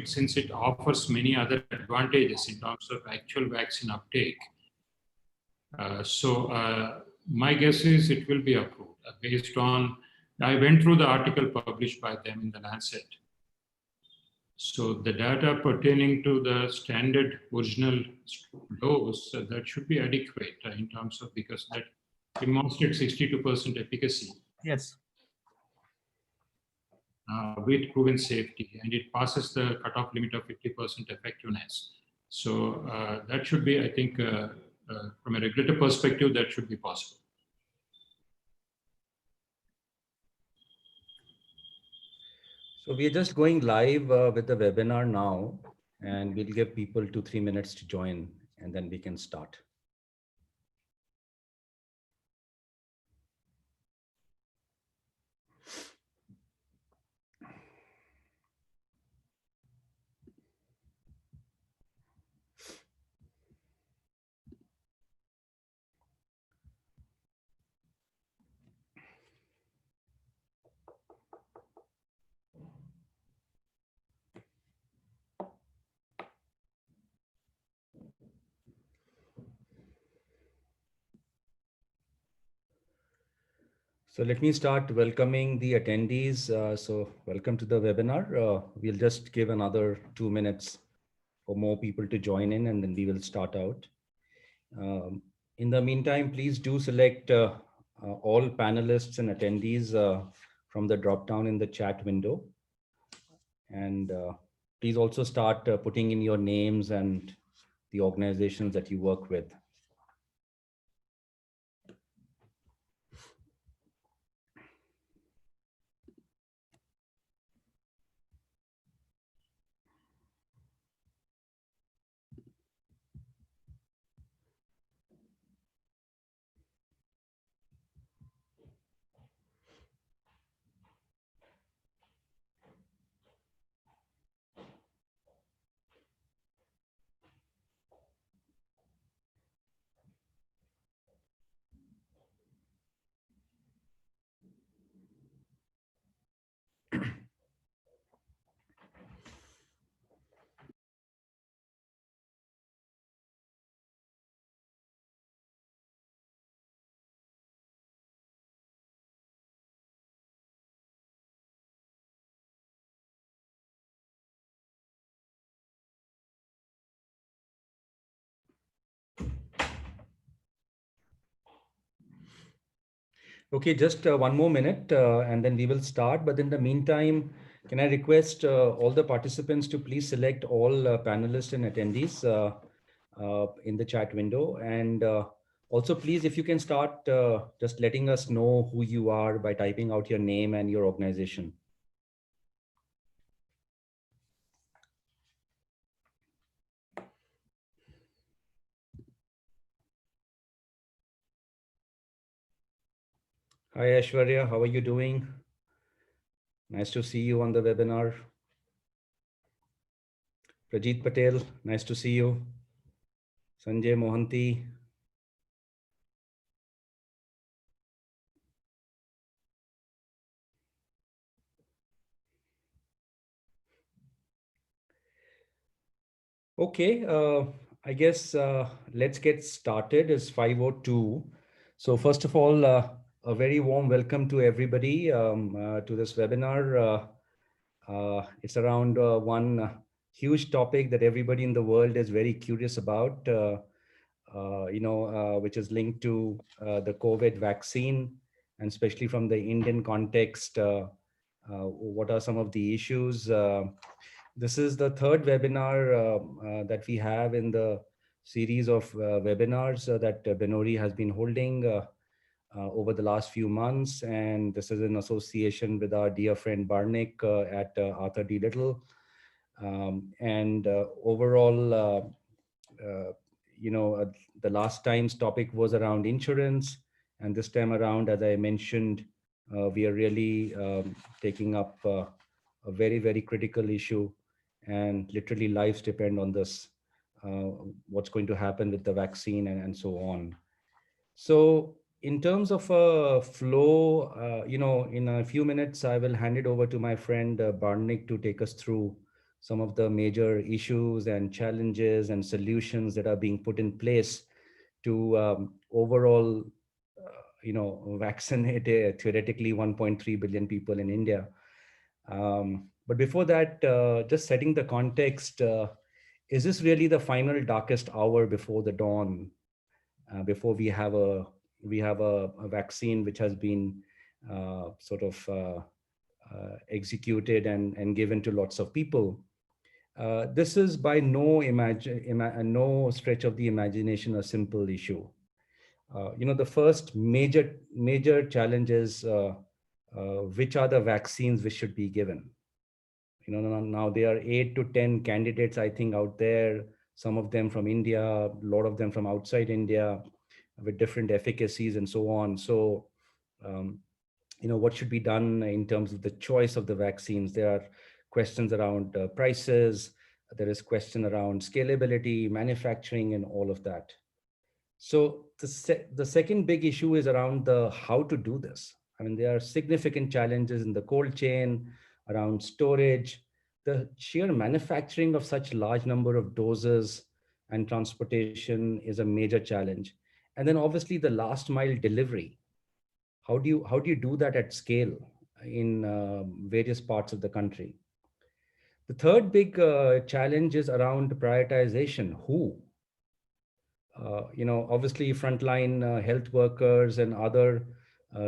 since it offers many other advantages in terms of actual vaccine uptake, my guess is it will be approved based on, I went through the article published by them in the Lancet. So the data pertaining to the standard original dose, that should be adequate in terms of, because that demonstrates 62% efficacy. Yes. With proven safety, and it passes the cutoff limit of 50% effectiveness. So that should be, I think, from a regulator perspective, that should be possible. So we are just going live with the webinar now, and we'll give people 2-3 minutes to join, and then we can start. So let me start welcoming the attendees. So welcome to the webinar. We'll just give another 2 minutes for more people to join in, and then we will start out. In the meantime, please do select all panelists and attendees from the drop-down in the chat window. And please also start putting in your names and the organizations that you work with. Okay, just 1 more minute and then we will start. But in the meantime, can I request all the participants to please select all panelists and attendees in the chat window. And also, please, if you can start just letting us know who you are by typing out your name and your organization. Hi, Aishwarya, how are you doing? Nice to see you on the webinar. Rajit Patel, nice to see you. Sanjay Mohanty. Okay, I guess let's get started. It's 5:02. So first of all, a very warm welcome to everybody to this webinar. It's around one huge topic that everybody in the world is very curious about, which is linked to the COVID vaccine, and especially from the Indian context, what are some of the issues? This is the third webinar that we have in the series of webinars that Benori has been holding over the last few months. And this is in association with our dear friend Barnick at Arthur D. Little. Overall, the last time's topic was around insurance. And this time around, as I mentioned, we are really taking up a very, very critical issue, and literally lives depend on this, what's going to happen with the vaccine and so on. So in terms of flow, in a few minutes, I will hand it over to my friend Barnick to take us through some of the major issues and challenges and solutions that are being put in place to overall, vaccinate theoretically 1.3 billion people in India. But before that, just setting the context, is this really the final darkest hour before the dawn, before we have a vaccine which has been executed and given to lots of people? This is by no stretch of the imagination a simple issue. The first major challenge is which are the vaccines which should be given. Now there are 8 to 10 candidates, I think, out there, some of them from India, a lot of them from outside India, with different efficacies and so on. So, what should be done in terms of the choice of the vaccines? There are questions around prices. There is question around scalability, manufacturing, and all of that. So the second big issue is around the how to do this. I mean, there are significant challenges in the cold chain, around storage, the sheer manufacturing of such large number of doses and transportation is a major challenge. And then obviously the last mile delivery. How do you do that at scale in various parts of the country? The third big challenge is around prioritization. Who? Obviously frontline health workers and other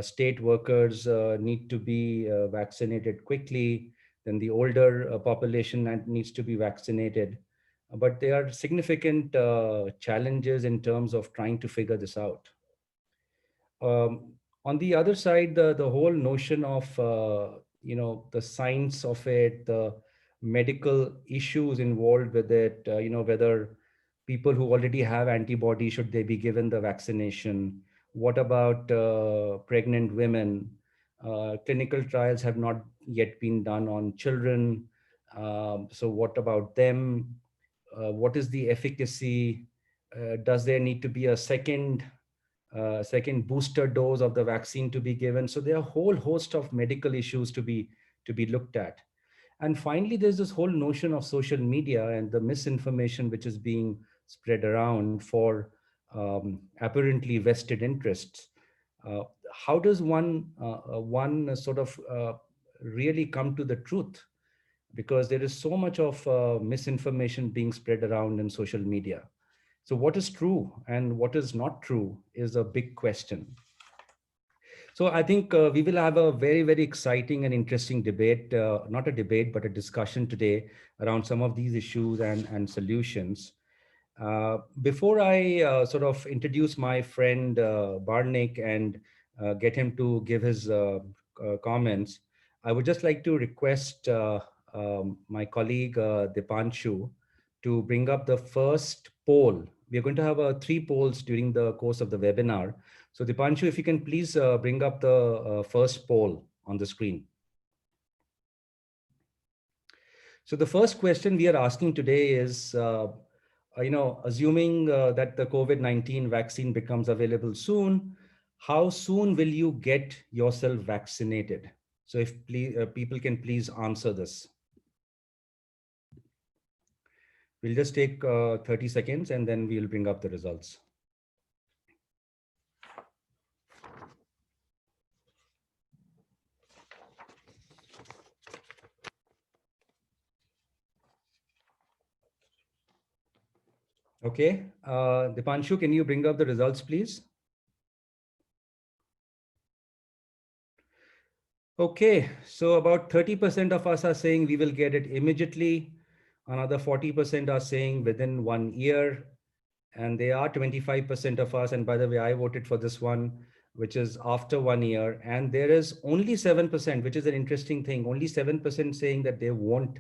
state workers need to be vaccinated quickly. Then the older population that needs to be vaccinated. But there are significant challenges in terms of trying to figure this out. On the other side, the whole notion of the science of it, the medical issues involved with it, whether people who already have antibodies, should they be given the vaccination? What about pregnant women? Clinical trials have not yet been done on children. So what about them? What is the efficacy? Does there need to be a second booster dose of the vaccine to be given? So there are a whole host of medical issues to be looked at. And finally, there's this whole notion of social media and the misinformation which is being spread around for apparently vested interests. How does one really come to the truth? Because there is so much of misinformation being spread around in social media. So what is true and what is not true is a big question. So I think we will have a very, very exciting and interesting debate, not a debate, but a discussion today around some of these issues and solutions. Before I sort of introduce my friend Barnik and get him to give his comments, I would just like to request my colleague Dipanshu to bring up the first poll. We are going to have 3 polls during the course of the webinar. So Dipanshu, if you can please bring up the first poll on the screen. So the first question we are asking today is, assuming that the COVID-19 vaccine becomes available soon, how soon will you get yourself vaccinated? So if people can please answer this. We'll just take 30 seconds and then we'll bring up the results. Okay, Dipanshu, can you bring up the results, please? Okay, so about 30% of us are saying we will get it immediately. Another 40% are saying within 1 year. And there are 25% of us, and by the way, I voted for this one, which is after 1 year. And there is only 7%, which is an interesting thing, only 7% saying that they won't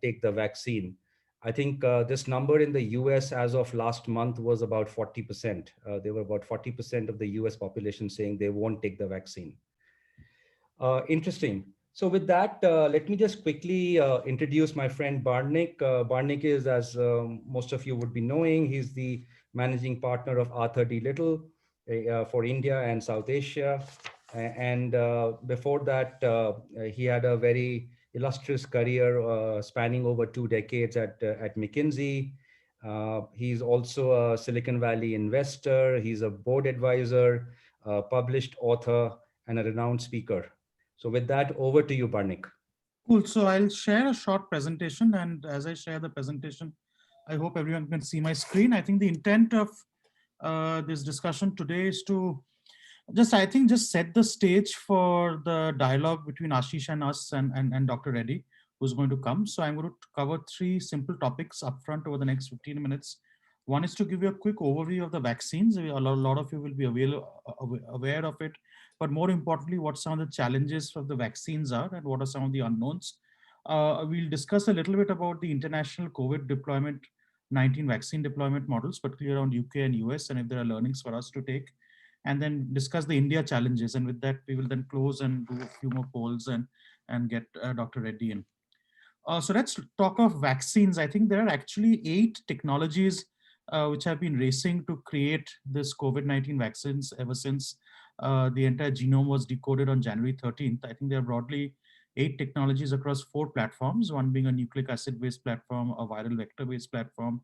take the vaccine. I think this number in the US as of last month was about 40%. There were about 40% of the US population saying they won't take the vaccine. Interesting. So with that, let me just quickly introduce my friend Barnik. Barnik is, as most of you would be knowing, he's the managing partner of Arthur D. Little for India and South Asia. And before that, he had a very illustrious career spanning over 2 decades at McKinsey. He's also a Silicon Valley investor. He's a board advisor, a published author, and a renowned speaker. So with that, over to you, Barnik. Cool. So I'll share a short presentation, and as I share the presentation, I hope everyone can see my screen. I think the intent of this discussion today is to just set the stage for the dialogue between Ashish and us and Dr. Reddy, who's going to come. So I'm going to cover 3 simple topics upfront over the next 15 minutes. One is to give you a quick overview of the vaccines. A lot of you will be aware of it, but more importantly, what some of the challenges of the vaccines are and what are some of the unknowns. We'll discuss a little bit about the international COVID deployment, 19 vaccine deployment models, particularly around UK and US, and if there are learnings for us to take, and then discuss the India challenges. And with that, we will then close and do a few more polls and get Dr. Reddy in. So let's talk of vaccines. I think there are actually 8 technologies which have been racing to create this COVID-19 vaccines ever since the entire genome was decoded on January 13th. I think there are broadly 8 technologies across 4 platforms, one being a nucleic acid-based platform, a viral vector-based platform,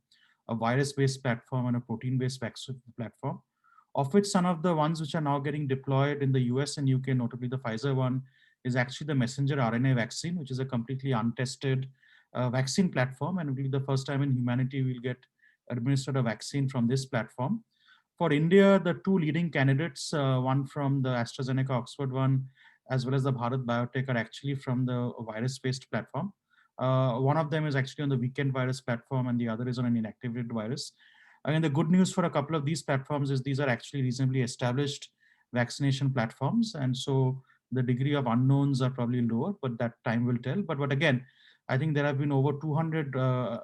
a virus-based platform, and a protein-based vaccine platform, of which some of the ones which are now getting deployed in the US and UK, notably the Pfizer one, is actually the messenger RNA vaccine, which is a completely untested vaccine platform, and will be the first time in humanity we'll get administered a vaccine from this platform. For India, the 2 leading candidates, one from the AstraZeneca Oxford one, as well as the Bharat Biotech, are actually from the virus-based platform. One of them is actually on the weekend virus platform, and the other is on an inactivated virus. And the good news for a couple of these platforms is these are actually reasonably established vaccination platforms. And so the degree of unknowns are probably lower, but that time will tell. But again, I think there have been over 200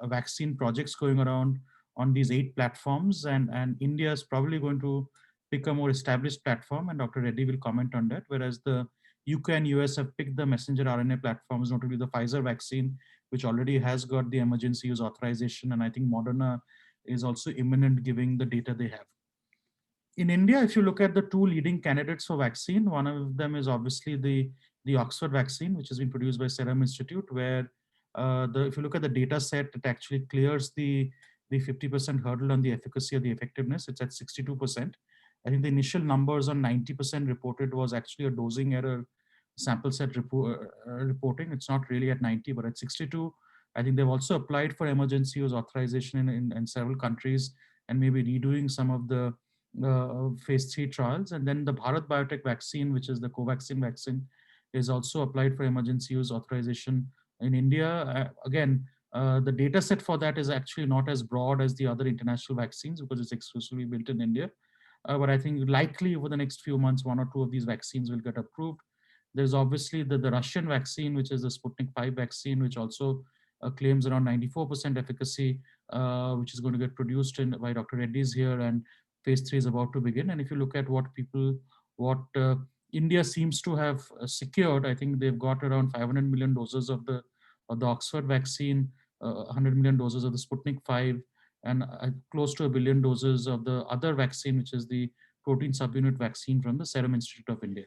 vaccine projects going around on these 8 platforms, and India is probably going to pick a more established platform, and Dr. Reddy will comment on that, whereas the UK and US have picked the messenger RNA platforms, notably the Pfizer vaccine, which already has got the emergency use authorization, and I think Moderna is also imminent giving the data they have. In India, if you look at the 2 leading candidates for vaccine, one of them is obviously the Oxford vaccine, which has been produced by Serum Institute, where if you look at the data set, it actually clears the 50% hurdle on the efficacy or the effectiveness. It's at 62%. I think the initial numbers on 90% reported was actually a dosing error sample set reporting. It's not really at 90, but at 62. I think they've also applied for emergency use authorization in several countries, and maybe redoing some of the phase 3 trials. And then the Bharat Biotech vaccine, which is the Covaxin vaccine, is also applied for emergency use authorization in India. Again, the data set for that is actually not as broad as the other international vaccines because it's exclusively built in India. But I think likely over the next few months, 1 or 2 of these vaccines will get approved. There's obviously the Russian vaccine, which is the Sputnik 5 vaccine, which also claims around 94% efficacy, which is going to get produced by Dr. Reddy's here, and phase 3 is about to begin. And if you look at what India seems to have secured, I think they've got around 500 million doses of the Oxford vaccine, 100 million doses of the Sputnik 5, and close to 1 billion doses of the other vaccine, which is the protein subunit vaccine from the Serum Institute of India.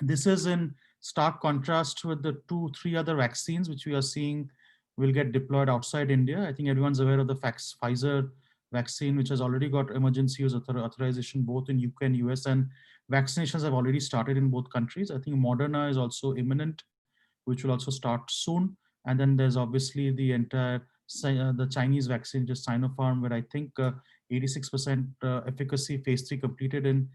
This is in stark contrast with the 2-3 other vaccines which we are seeing will get deployed outside India. I think everyone's aware of the Pfizer vaccine, which has already got emergency use authorization both in UK and US, and vaccinations have already started in both countries. I think Moderna is also imminent, which will also start soon. And then there's obviously the entire the Chinese vaccine, just Sinopharm, where I think 86% efficacy phase 3 completed in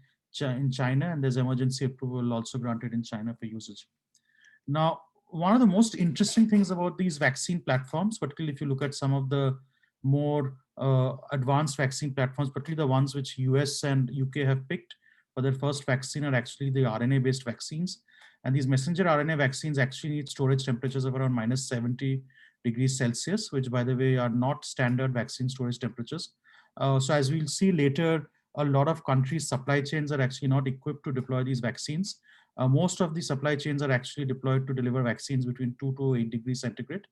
China, and there's emergency approval also granted in China for usage. Now, one of the most interesting things about these vaccine platforms, particularly if you look at some of the more advanced vaccine platforms, particularly the ones which US and UK have picked for their first vaccine, are actually the RNA-based vaccines. And these messenger RNA vaccines actually need storage temperatures of around minus 70 degrees Celsius, which, by the way, are not standard vaccine storage temperatures. So as we'll see later, a lot of countries' supply chains are actually not equipped to deploy these vaccines. Most of the supply chains are actually deployed to deliver vaccines between 2 to 8 degrees centigrade.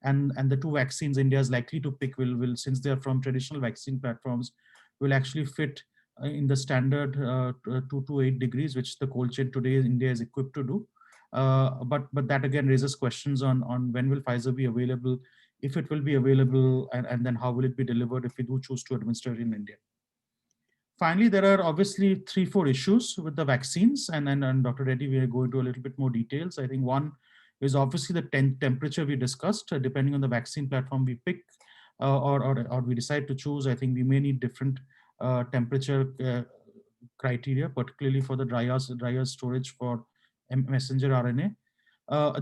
And the 2 vaccines India is likely to pick will, since they are from traditional vaccine platforms, will actually fit in the standard 2 to 8 degrees, which the cold chain today in India is equipped to do. But that again raises questions on when will Pfizer be available, if it will be available, and then how will it be delivered if we do choose to administer it in India. Finally, there are obviously 3-4 issues with the vaccines, and Dr. Reddy, we are going to a little bit more details. I think one is obviously the temperature we discussed. Depending on the vaccine platform we pick or we decide to choose, I think we may need different temperature criteria, particularly for the dry ice storage for messenger RNA.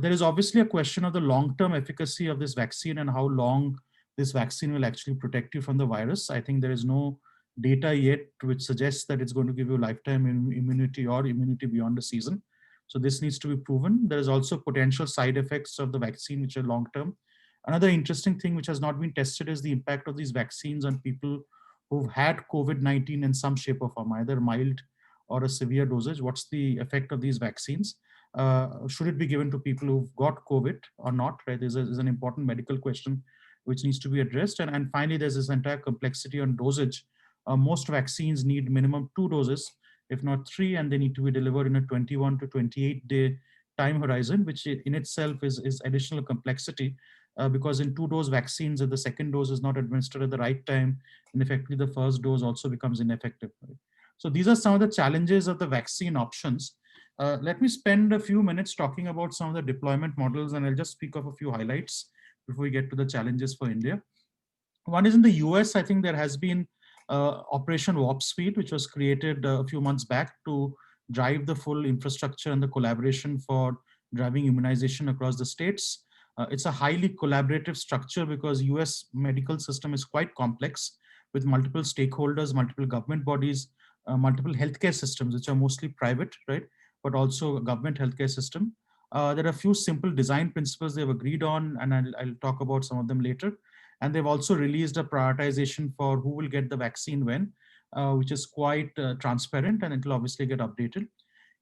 There is obviously a question of the long-term efficacy of this vaccine and how long this vaccine will actually protect you from the virus. I think there is no data yet which suggests that it's going to give you lifetime immunity or immunity beyond the season. So this needs to be proven. There is also potential side effects of the vaccine which are long-term. Another interesting thing which has not been tested is the impact of these vaccines on people who've had COVID-19 in some shape or form, either mild or a severe dosage. What's the effect of these vaccines? Should it be given to people who've got COVID or not, right? This is an important medical question which needs to be addressed. And finally, there's this entire complexity on dosage. Most vaccines need minimum 2 doses, if not 3, and they need to be delivered in a 21 to 28 day time horizon, which in itself is additional complexity because in 2-dose vaccines, if the second dose is not administered at the right time, and effectively the first dose also becomes ineffective. Right? So these are some of the challenges of the vaccine options. Let me spend a few minutes talking about some of the deployment models, and I'll just speak of a few highlights before we get to the challenges for India. One is in the US. I think there has been Operation Warp Speed, which was created a few months back to drive the full infrastructure and the collaboration for driving immunization across the states. It's a highly collaborative structure because US medical system is quite complex with multiple stakeholders, multiple government bodies, multiple healthcare systems, which are mostly private, right? But also a government healthcare system. There are a few simple design principles they've agreed on, and I'll talk about some of them later. And they've also released a prioritization for who will get the vaccine when, which is quite transparent, and it will obviously get updated.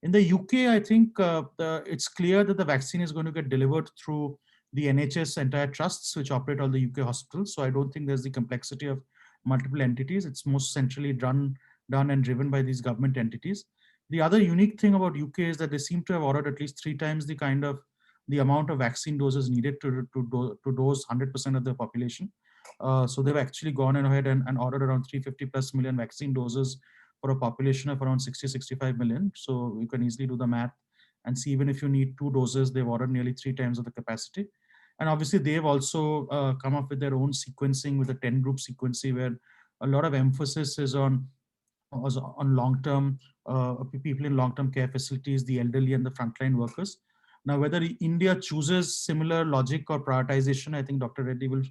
In the UK, I think it's clear that the vaccine is going to get delivered through the NHS entire trusts, which operate all the UK hospitals. So I don't think there's the complexity of multiple entities. It's most centrally done and driven by these government entities. The other unique thing about UK is that they seem to have ordered at least 3 times the amount of vaccine doses needed to dose 100% of the population. So they've actually gone ahead and ordered around 350 plus million vaccine doses for a population of around 60-65 million. So you can easily do the math and see even if you need 2 doses, they've ordered nearly 3 times of the capacity. And obviously they've also come up with their own sequencing with a 10-group sequencing where a lot of emphasis is on long-term people in long-term care facilities, the elderly and the frontline workers. Now, whether India chooses similar logic or prioritization, I think Dr. Reddy will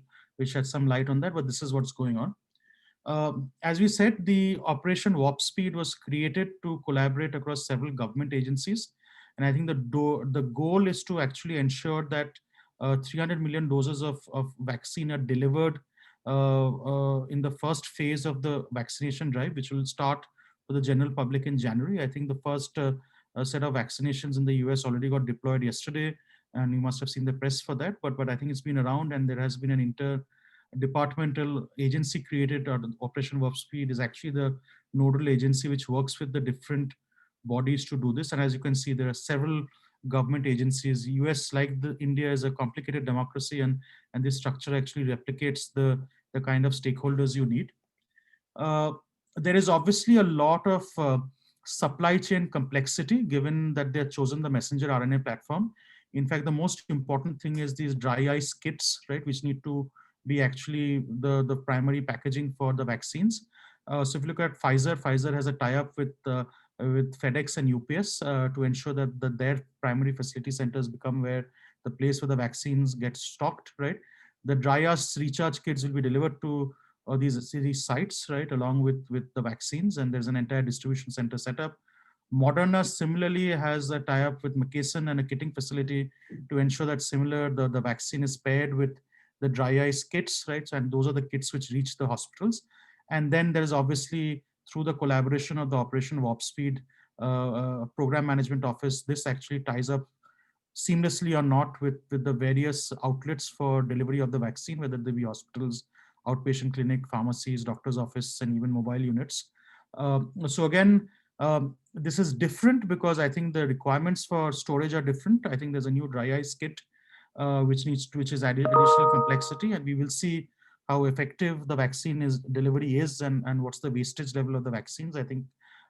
shed some light on that, but this is what's going on. As we said, the Operation Warp Speed was created to collaborate across several government agencies. And I think the goal is to actually ensure that 300 million doses of vaccine are delivered in the first phase of the vaccination drive, which will start for the general public in January. I think the first set of vaccinations in the US already got deployed yesterday, and you must have seen the press for that. But I think it's been around, and there has been an interdepartmental agency created. Operation Warp Speed is actually the nodal agency which works with the different bodies to do this. And as you can see, there are several government agencies. US, like India, is a complicated democracy, and this structure actually replicates the kind of stakeholders you need. There is obviously a lot of supply chain complexity given that they have chosen the messenger RNA platform. In fact, the most important thing is these dry ice kits, right, which need to be actually the primary packaging for the vaccines. So if you look at Pfizer has a tie-up with FedEx and UPS to ensure that their primary facility centers become where the place where the vaccines get stocked, right? The dry ice recharge kits will be delivered to these sites, right, along with the vaccines, and there's an entire distribution center set up. Moderna similarly has a tie-up with McKesson and a kitting facility to ensure that the vaccine is paired with the dry ice kits, right? And those are the kits which reach the hospitals. And then there is obviously, through the collaboration of the Operation Warp Speed Program Management Office, this actually ties up seamlessly or not with the various outlets for delivery of the vaccine, whether they be hospitals, outpatient clinic, pharmacies, doctor's office, and even mobile units. So again, This is different because I think the requirements for storage are different. I think there's a new dry ice kit, which is additional complexity, and we will see how effective the vaccine is delivery is, and what's the wastage level of the vaccines. I think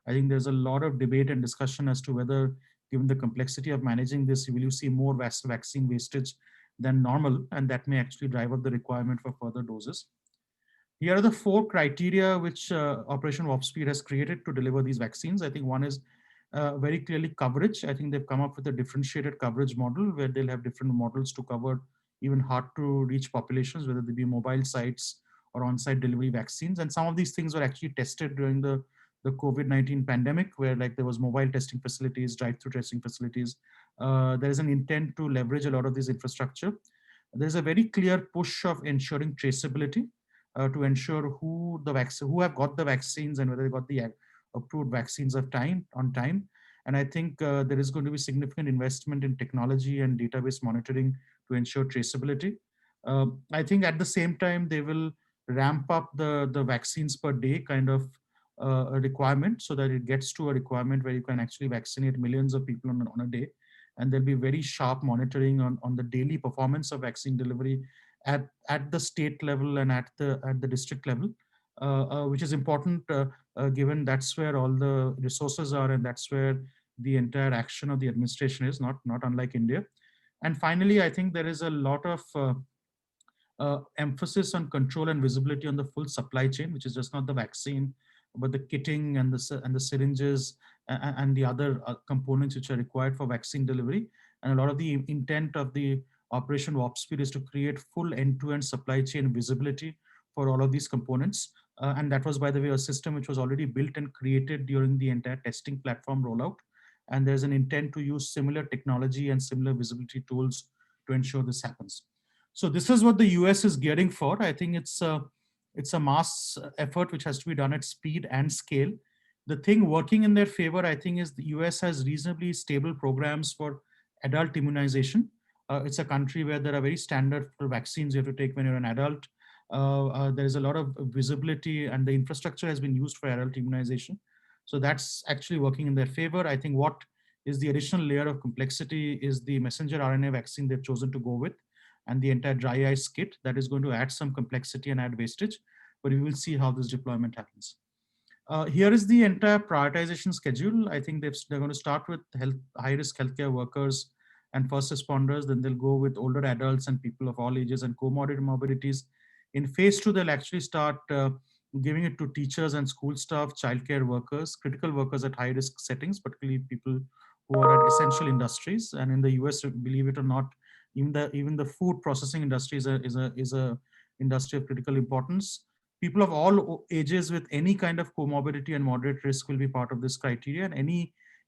there's a lot of debate and discussion as to whether, given the complexity of managing this, will you see more vaccine wastage than normal, and that may actually drive up the requirement for further doses. Here are the 4 criteria which Operation Warp Speed has created to deliver these vaccines. I think one is very clearly coverage. I think they've come up with a differentiated coverage model where they'll have different models to cover even hard to reach populations, whether they be mobile sites or on-site delivery vaccines. And some of these things were actually tested during the COVID-19 pandemic, where like there was mobile testing facilities, drive-through testing facilities. There is an intent to leverage a lot of this infrastructure. There's a very clear push of ensuring traceability to ensure who have got the vaccines and whether they got the approved vaccines on time. And I think there is going to be significant investment in technology and database monitoring to ensure traceability. I think at the same time, they will ramp up the vaccines per day kind of a requirement, so that it gets to a requirement where you can actually vaccinate millions of people on a day. And there'll be very sharp monitoring on the daily performance of vaccine delivery at the state level and at the district level, which is important given that's where all the resources are, and that's where the entire action of the administration is, not unlike India. And finally, I think there is a lot of emphasis on control and visibility on the full supply chain, which is just not the vaccine, but the kitting and the syringes and the other components which are required for vaccine delivery. And a lot of the intent of the Operation Warp Speed is to create full end-to-end supply chain visibility for all of these components. And that was, by the way, a system which was already built and created during the entire testing platform rollout. And there's an intent to use similar technology and similar visibility tools to ensure this happens. So this is what the US is gearing for. I think it's a mass effort which has to be done at speed and scale. The thing working in their favor, I think, is the US has reasonably stable programs for adult immunization. It's a country where there are very standard vaccines you have to take when you're an adult. There is a lot of visibility, and the infrastructure has been used for adult immunization. So that's actually working in their favor. I think what is the additional layer of complexity is the messenger RNA vaccine they've chosen to go with, and the entire dry ice kit that is going to add some complexity and add wastage, but we will see how this deployment happens. Here is the entire prioritization schedule. I think they're going to start with high-risk healthcare workers and first responders, then they'll go with older adults and people of all ages and comorbidities. In phase 2, they'll actually start giving it to teachers and school staff, childcare workers, critical workers at high-risk settings, particularly people who are at essential industries. And in the US, believe it or not, even the food processing industry is a industry of critical importance. People of all ages with any kind of comorbidity and moderate risk will be part of this criteria, and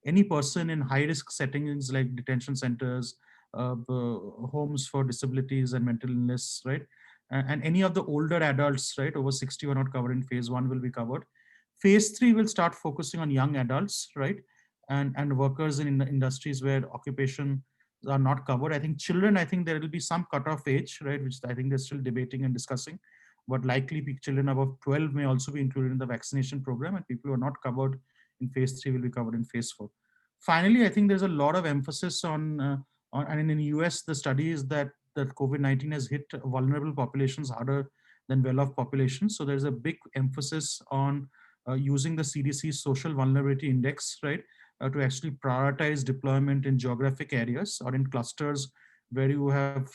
any person in high risk settings like detention centers, homes for disabilities and mental illness, right? And any of the older adults, right, over 60 were not covered in phase 1 will be covered. Phase 3 will start focusing on young adults, right? And workers in industries where occupation are not covered. I think children, I think there will be some cutoff age, right, which I think they're still debating and discussing, but likely children above 12 may also be included in the vaccination program, and people who are not covered in phase 3 will be covered in phase 4. Finally, I think there's a lot of emphasis on and in the US, the study is that COVID-19 has hit vulnerable populations harder than well-off populations. So there's a big emphasis on using the CDC's social vulnerability index, right, to actually prioritize deployment in geographic areas or in clusters where you have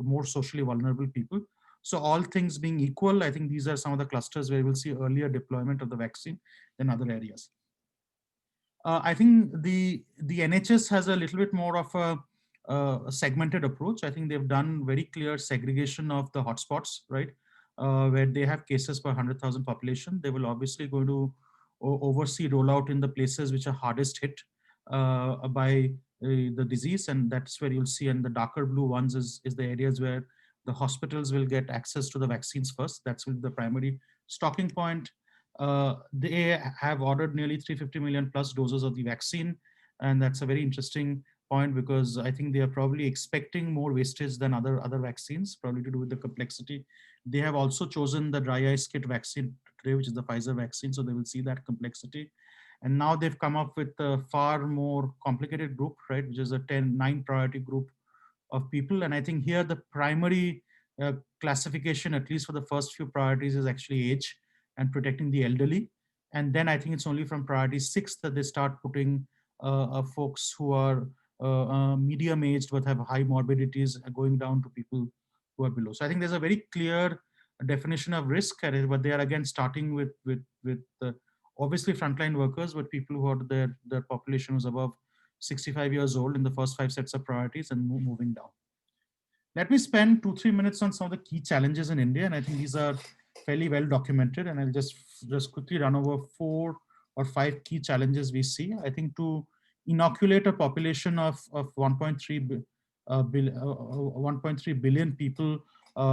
more socially vulnerable people. So all things being equal, I think these are some of the clusters where we'll see earlier deployment of the vaccine than other areas. I think the NHS has a little bit more of a segmented approach. I think they've done very clear segregation of the hotspots, right, where they have cases per 100,000 population. They will obviously going to oversee rollout in the places which are hardest hit by the disease, and that's where you'll see. And the darker blue ones is the areas where the hospitals will get access to the vaccines first. That's the primary stocking point. They have ordered nearly 350 million plus doses of the vaccine, and that's a very interesting point because I think they are probably expecting more wastage than other vaccines, probably to do with the complexity. They have also chosen the dry ice kit vaccine today, which is the Pfizer vaccine, so they will see that complexity. And now they've come up with a far more complicated group, right, which is a 9 priority group of people. And I think here the primary classification, at least for the first few priorities, is actually age and protecting the elderly. And then I think it's only from priority 6 that they start putting folks who are medium aged but have high morbidities going down to people who are below. So I think there's a very clear definition of risk, but they are again starting with obviously frontline workers, but people who are their population was above 65 years old in the first 5 sets of priorities and moving down. Let me spend 2-3 minutes on some of the key challenges in India, and I think these are fairly well documented, and I'll just quickly run over 4 or 5 key challenges we see. I think to inoculate a population of 1.3 billion people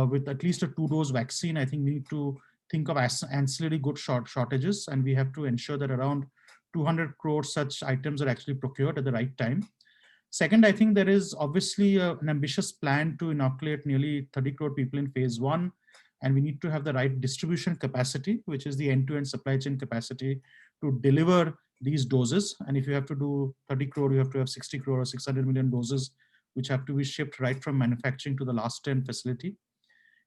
with at least a 2-dose vaccine, I think we need to think of ancillary goods shortages, and we have to ensure that around 200 crore such items are actually procured at the right time. Second, I think there is obviously an ambitious plan to inoculate nearly 30 crore people in phase 1, and we need to have the right distribution capacity, which is the end-to-end supply chain capacity to deliver these doses. And if you have to do 30 crore, you have to have 60 crore or 600 million doses, which have to be shipped right from manufacturing to the last 10 facility.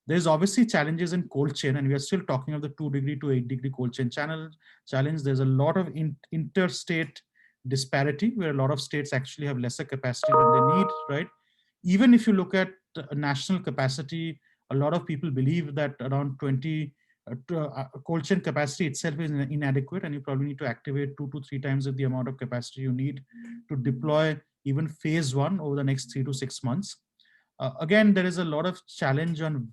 There's obviously challenges in cold chain, and we are still talking of the 2 degree to 8 degree cold chain challenge. There's a lot of interstate disparity where a lot of states actually have lesser capacity than they need, right? Even if you look at national capacity, a lot of people believe that around 20 cold chain capacity itself is inadequate, and you probably need to activate 2 to 3 times the amount of capacity you need to deploy even phase 1 over the next 3 to 6 months. Again, there is a lot of challenge on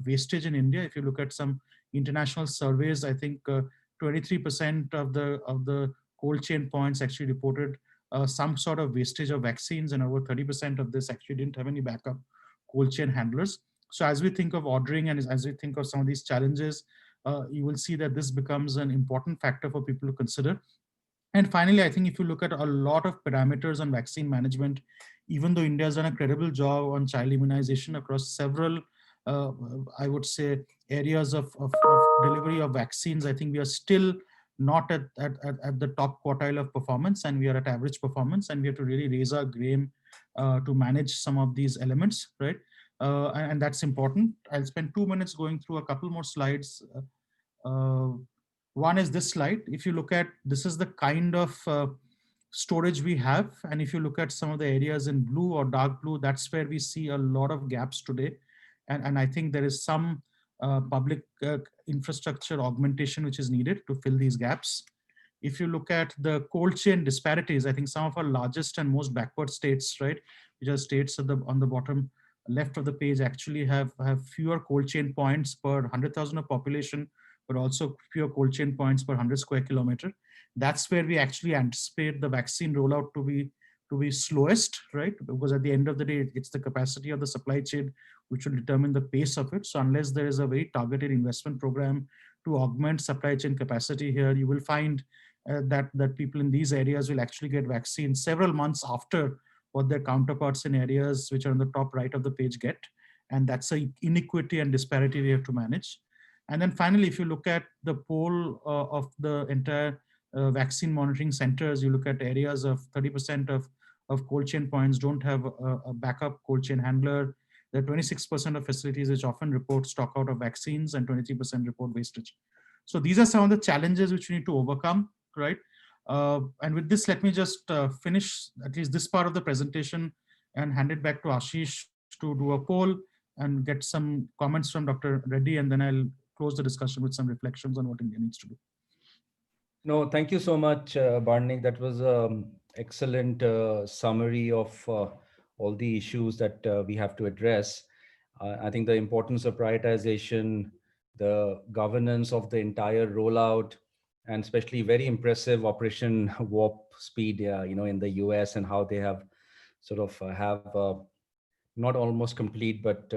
wastage in India. If you look at some international surveys, I think 23% of the cold chain points actually reported some sort of wastage of vaccines, and over 30% of this actually didn't have any backup cold chain handlers. So as we think of ordering and as we think of some of these challenges, you will see that this becomes an important factor for people to consider. And finally, I think if you look at a lot of parameters on vaccine management, even though India has done a credible job on child immunization across several, I would say, areas of delivery of vaccines, I think we are still not at the top quartile of performance, and we are at average performance, and we have to really raise our game to manage some of these elements, right? And that's important. I'll spend 2 minutes going through a couple more slides. One is this slide. If you look at, this is the kind of storage we have. And if you look at some of the areas in blue or dark blue, that's where we see a lot of gaps today. And I think there is some public infrastructure augmentation which is needed to fill these gaps. If you look at the cold chain disparities, I think some of our largest and most backward states, right, which are states on the bottom left of the page, actually have fewer cold chain points per 100,000 of population, but also fewer cold chain points per 100 square kilometer. That's where we actually anticipate the vaccine rollout to be slowest, right? Because at the end of the day, it's the capacity of the supply chain which will determine the pace of it. So unless there is a very targeted investment program to augment supply chain capacity here, you will find that people in these areas will actually get vaccines several months after what their counterparts in areas which are on the top right of the page get. And that's an inequity and disparity we have to manage. And then finally, if you look at the poll of the entire vaccine monitoring centers, you look at areas of 30% of cold chain points don't have a backup cold chain handler. There are 26% of facilities which often report stock out of vaccines, and 23% report wastage. So these are some of the challenges which we need to overcome, right? And with this, let me just finish at least this part of the presentation and hand it back to Ashish to do a poll and get some comments from Dr. Reddy, and then I'll close the discussion with some reflections on what India needs to do. No, thank you so much, Barnik. That was an excellent summary of all the issues that we have to address. I think the importance of prioritization, the governance of the entire rollout, and especially very impressive Operation Warp Speed, in the US, and how they have sort of have not almost complete, but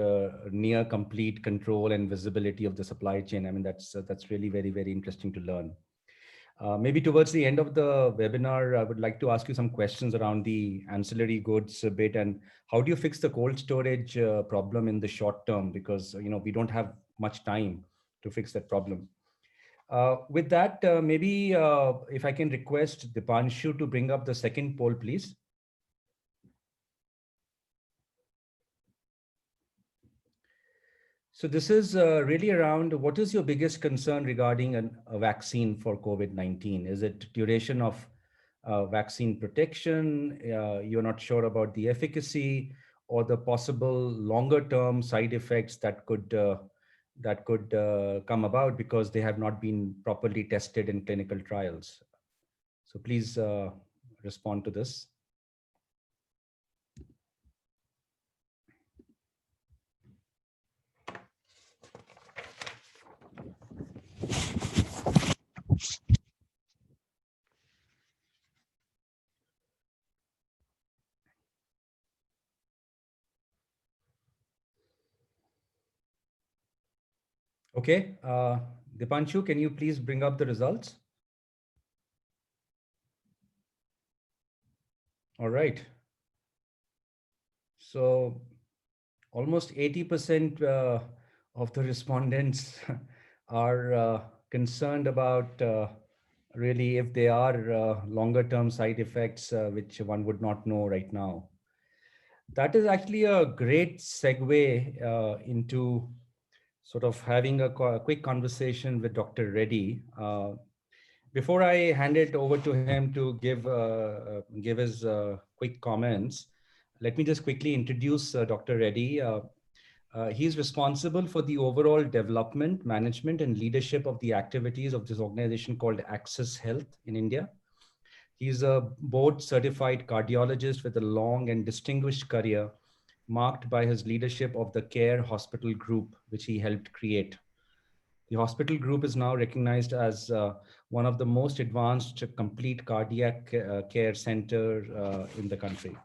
near complete control and visibility of the supply chain. I mean, that's really very, very interesting to learn. Maybe towards the end of the webinar, I would like to ask you some questions around the ancillary goods a bit, and how do you fix the cold storage problem in the short term? Because we don't have much time to fix that problem. With that, maybe if I can request Dipanshu to bring up the second poll, please. So this is really around what is your biggest concern regarding a vaccine for COVID-19? Is it duration of vaccine protection? You're not sure about the efficacy or the possible longer term side effects that could come about because they have not been properly tested in clinical trials. So please respond to this. Okay, Dipanshu, can you please bring up the results? All right. So almost 80% of the respondents are concerned about really if there are longer term side effects, which one would not know right now. That is actually a great segue into sort of having a quick conversation with Dr. Reddy. Before I hand it over to him to give his quick comments, let me just quickly introduce Dr. Reddy. He's responsible for the overall development, management, and leadership of the activities of this organization called Access Health in India. He's a board certified cardiologist with a long and distinguished career marked by his leadership of the CARE Hospital Group, which he helped create. The hospital group is now recognized as one of the most advanced complete cardiac care center in the country.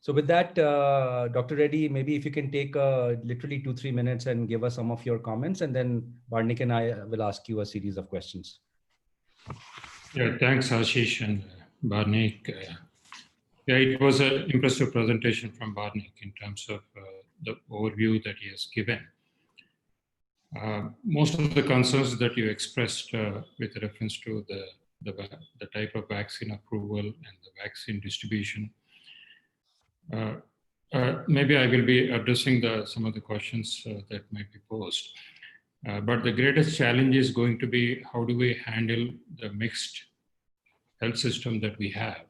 So with that, Dr. Reddy, maybe if you can take literally 2-3 minutes and give us some of your comments, and then Barnik and I will ask you a series of questions. Yeah, thanks, Ashish and Barnik. Yeah, it was an impressive presentation from Barnik in terms of the overview that he has given. Most of the concerns that you expressed with reference to the type of vaccine approval and the vaccine distribution, maybe I will be addressing some of the questions that might be posed. But the greatest challenge is going to be how do we handle the mixed health system that we have?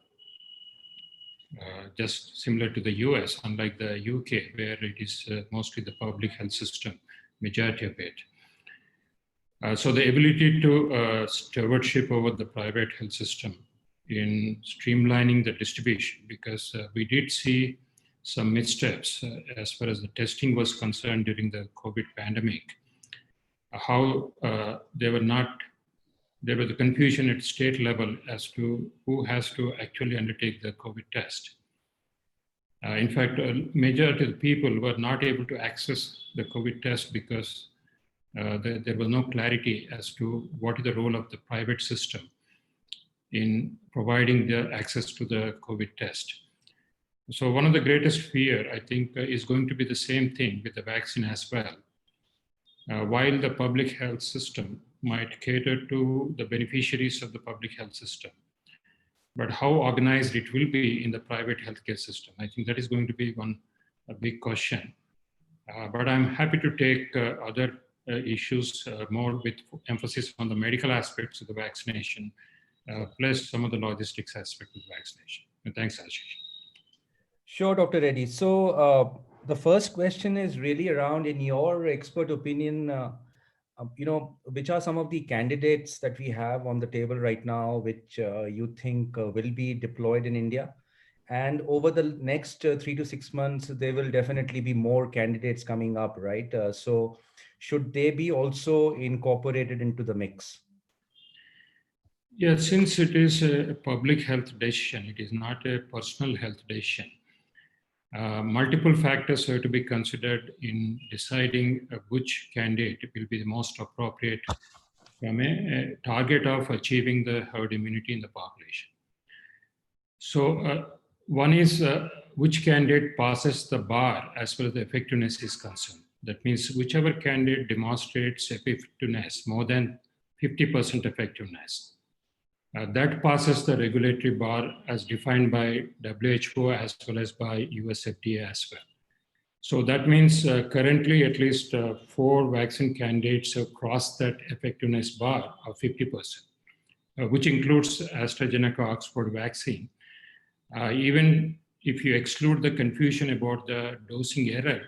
Just similar to the US, unlike the UK, where it is mostly the public health system, majority of it. So the ability to stewardship over the private health system in streamlining the distribution, because we did see some missteps as far as the testing was concerned during the COVID pandemic, how there was the confusion at state level as to who has to actually undertake the COVID test. In fact, a majority of the people were not able to access the COVID test because there was no clarity as to what is the role of the private system in providing the access to the COVID test. So one of the greatest fear, I think, is going to be the same thing with the vaccine as well. While the public health system might cater to the beneficiaries of the public health system, but how organized it will be in the private healthcare system, I think that is going to be a big question. But I'm happy to take other issues more with emphasis on the medical aspects of the vaccination, plus some of the logistics aspect of the vaccination. And thanks, Ashish. Sure, Dr. Reddy. So the first question is really around, in your expert opinion, which are some of the candidates that we have on the table right now, which you think will be deployed in India? And over the next 3 to 6 months, there will definitely be more candidates coming up, right? So should they be also incorporated into the mix? Yeah, since it is a public health decision, it is not a personal health decision. Multiple factors have to be considered in deciding which candidate will be the most appropriate from a target of achieving the herd immunity in the population. So one is which candidate passes the bar as far as the effectiveness is concerned. That means whichever candidate demonstrates effectiveness more than 50% effectiveness. That passes the regulatory bar as defined by WHO as well as by US FDA as well. So that means currently at least 4 vaccine candidates have crossed that effectiveness bar of 50%, which includes AstraZeneca Oxford vaccine. Even if you exclude the confusion about the dosing error,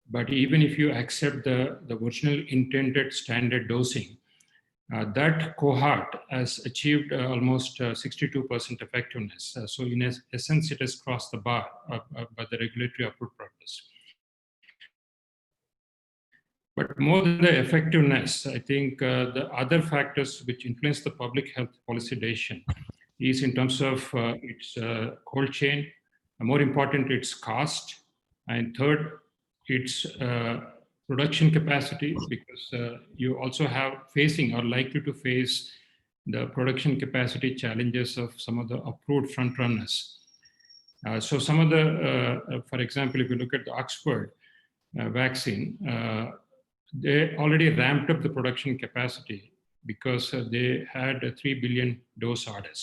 but even if you accept the original intended standard dosing, that cohort has achieved almost 62% effectiveness. So in essence, it has crossed the bar by the regulatory approved purpose. But more than the effectiveness, I think the other factors which influence the public health policy decision is in terms of its cold chain, more important, its cost, and third, its production capacity, because you also have facing or likely to face the production capacity challenges of some of the approved front runners. So some of the, for example, if you look at the Oxford vaccine, they already ramped up the production capacity because they had 3 billion dose orders.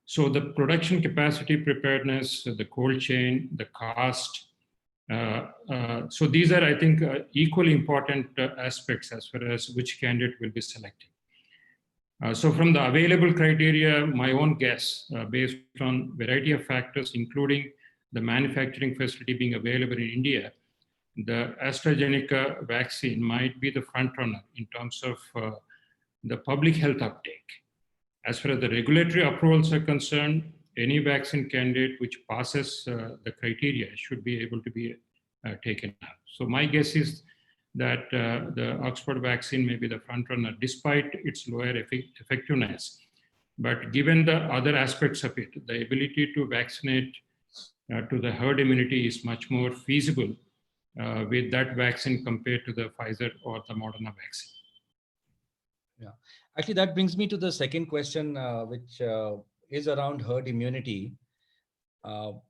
So the production capacity preparedness, the cold chain, the cost, so these are, I think, equally important aspects as far as which candidate will be selected. So from the available criteria, my own guess, based on variety of factors, including the manufacturing facility being available in India, the AstraZeneca vaccine might be the front runner in terms of the public health uptake. As far as the regulatory approvals are concerned, any vaccine candidate which passes the criteria should be able to be taken up. So my guess is that the Oxford vaccine may be the front runner despite its lower effectiveness. But given the other aspects of it, the ability to vaccinate to the herd immunity is much more feasible with that vaccine compared to the Pfizer or the Moderna vaccine. Yeah, actually, that brings me to the second question, which is around herd immunity. What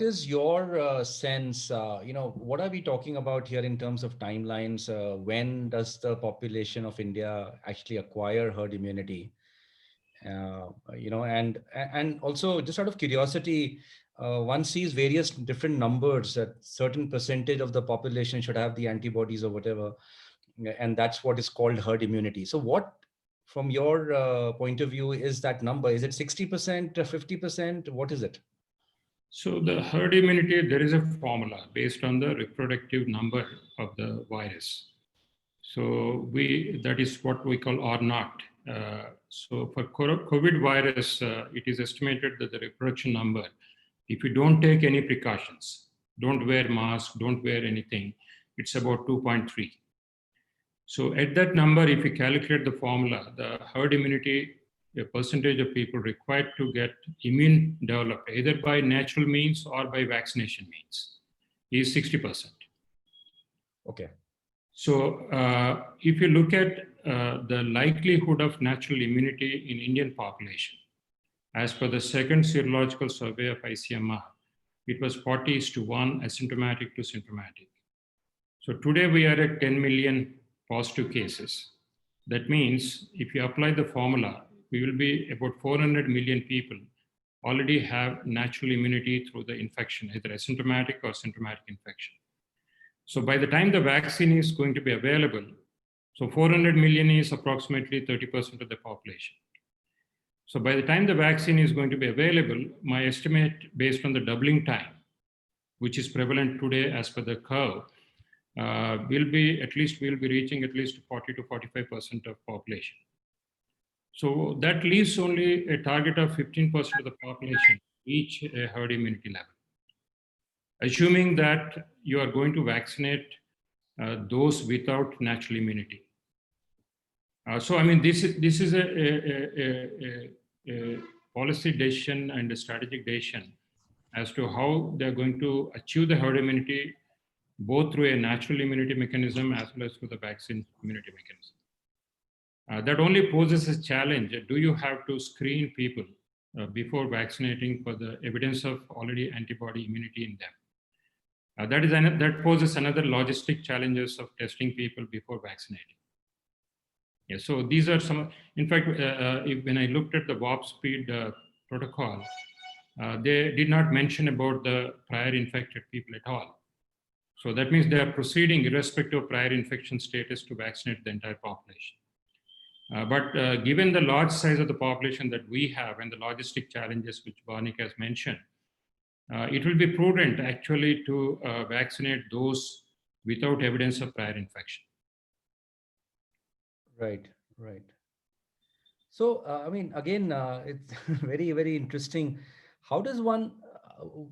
is your sense? What are we talking about here in terms of timelines? When does the population of India actually acquire herd immunity? And also, just out of curiosity, one sees various different numbers that certain percentage of the population should have the antibodies or whatever, and that's what is called herd immunity. So what, from your point of view, is that number? Is it 60%, 50%? What is it? So the herd immunity, there is a formula based on the reproductive number of the virus. So that is what we call R naught. So for COVID virus, it is estimated that the reproduction number, if you don't take any precautions, don't wear mask, don't wear anything, it's about 2.3. So at that number, if you calculate the formula, the herd immunity, the percentage of people required to get immune developed either by natural means or by vaccination means is 60%. Okay. So if you look at the likelihood of natural immunity in Indian population, as per the second serological survey of ICMR, it was 40:1 asymptomatic to symptomatic. So today we are at 10 million positive cases. That means if you apply the formula, we will be about 400 million people already have natural immunity through the infection, either asymptomatic or symptomatic infection. So by the time the vaccine is going to be available, so 400 million is approximately 30% of the population. So by the time the vaccine is going to be available, my estimate based on the doubling time, which is prevalent today as per the curve, we'll be reaching at least 40 to 45% of population. So that leaves only a target of 15% of the population reach a herd immunity level. Assuming that you are going to vaccinate those without natural immunity. So I mean, this is a policy decision and a strategic decision as to how they're going to achieve the herd immunity, both through a natural immunity mechanism as well as through the vaccine immunity mechanism. That only poses a challenge. Do you have to screen people before vaccinating for the evidence of already antibody immunity in them? That poses another logistic challenges of testing people before vaccinating. Yeah, so these are some, in fact, when I looked at the warp speed protocol, they did not mention about the prior infected people at all. So that means they are proceeding irrespective of prior infection status to vaccinate the entire population. But given the large size of the population that we have and the logistic challenges which Barnik has mentioned, it will be prudent actually to vaccinate those without evidence of prior infection. Right, right. So, I mean, again, it's very, very interesting. How does one,